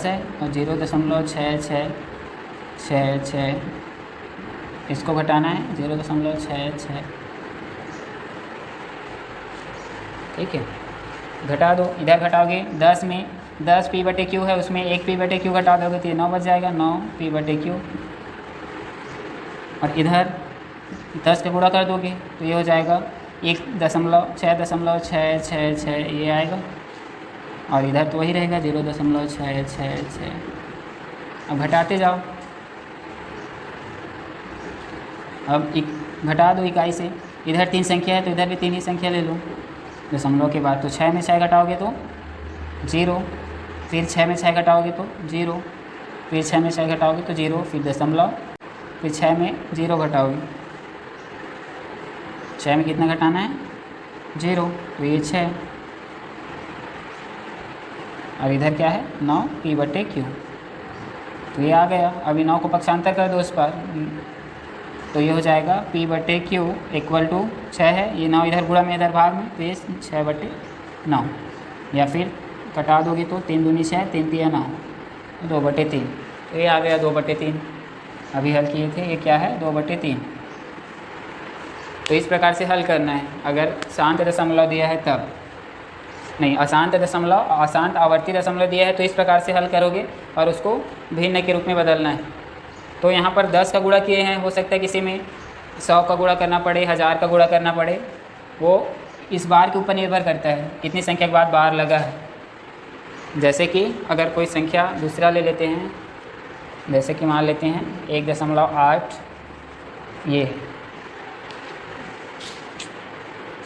है और 0.6666, इसको घटाना है 0.66। ठीक है, घटा दो, इधर घटाओगे 10 में 10 P/Q है, उसमें 1 P/Q घटा दोगे तो ये 9 बच जाएगा, 9 P/Q। और इधर 10 का गुणा कर दोगे तो ये हो जाएगा 1.66666 ये आएगा, और इधर तो वही रहेगा 0.666। अब घटाते जाओ, अब घटा दो इकाई से, इधर 3 संख्या है तो इधर भी 3 ही संख्या ले लो दशमलव के बाद। तो 6 में 6 घटाओगे तो 0, फिर 6 में 6 घटाओगे तो 0, फिर 6 में 6 घटाओगे तो 0, फिर दशमलव, फिर 6 में 0 घटाओगे, 6 में कितना घटाना है 0, तो ये 6। अब इधर क्या है 9 P/Q, तो ये आ गया। अभी 9 को पक्षांतर कर दो उस पर, तो ये हो जाएगा P/Q इक्वल टू 6 है, ये 9 इधर गुणा में इधर भाग में, तो ये 6/9, या फिर कटा दोगे तो 3 दूनी 6, 3 तिया 9, 2/3, तो ये आ गया 2/3। अभी हल किए थे, ये क्या है 2/3। तो इस प्रकार से हल करना है। अगर शांत दशमलव दिया है तब, नहीं अशांत दशमलव, अशांत आवर्ती दशमलव दिया है तो इस प्रकार से हल करोगे और उसको भिन्न के रूप में बदलना है। तो यहाँ पर 10 का गुणा किए हैं, हो सकता है किसी में 100 का गुणा करना पड़े, 1000 का गुणा करना पड़े, वो इस बार के ऊपर निर्भर करता है कितनी संख्या के बाद बार लगा है। जैसे कि अगर कोई संख्या दूसरा ले लेते हैं, जैसे कि मान लेते हैं 1.8 ये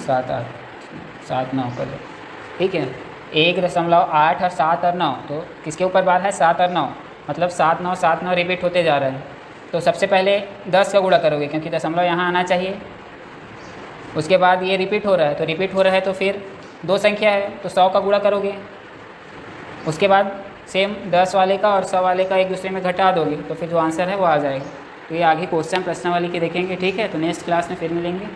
7 9 कर लो, ठीक है, 1.8 और 7 और 9, तो किसके ऊपर बार है 7 और 9, मतलब 7 9 रिपीट होते जा रहा है। तो सबसे पहले 10 का गुणा करोगे क्योंकि दशमलव यहाँ आना चाहिए, उसके बाद ये रिपीट हो रहा है, तो रिपीट हो रहा है तो फिर 2 संख्या है तो 100 का गुणा करोगे, उसके बाद सेम 10 वाले का और 100 वाले का एक दूसरे में घटा दोगे, तो फिर जो आंसर है वो आ जाएगा। तो ये आगे क्वेश्चन प्रश्नावली के देखेंगे, ठीक है। तो नेक्स्ट क्लास में फिर मिलेंगे।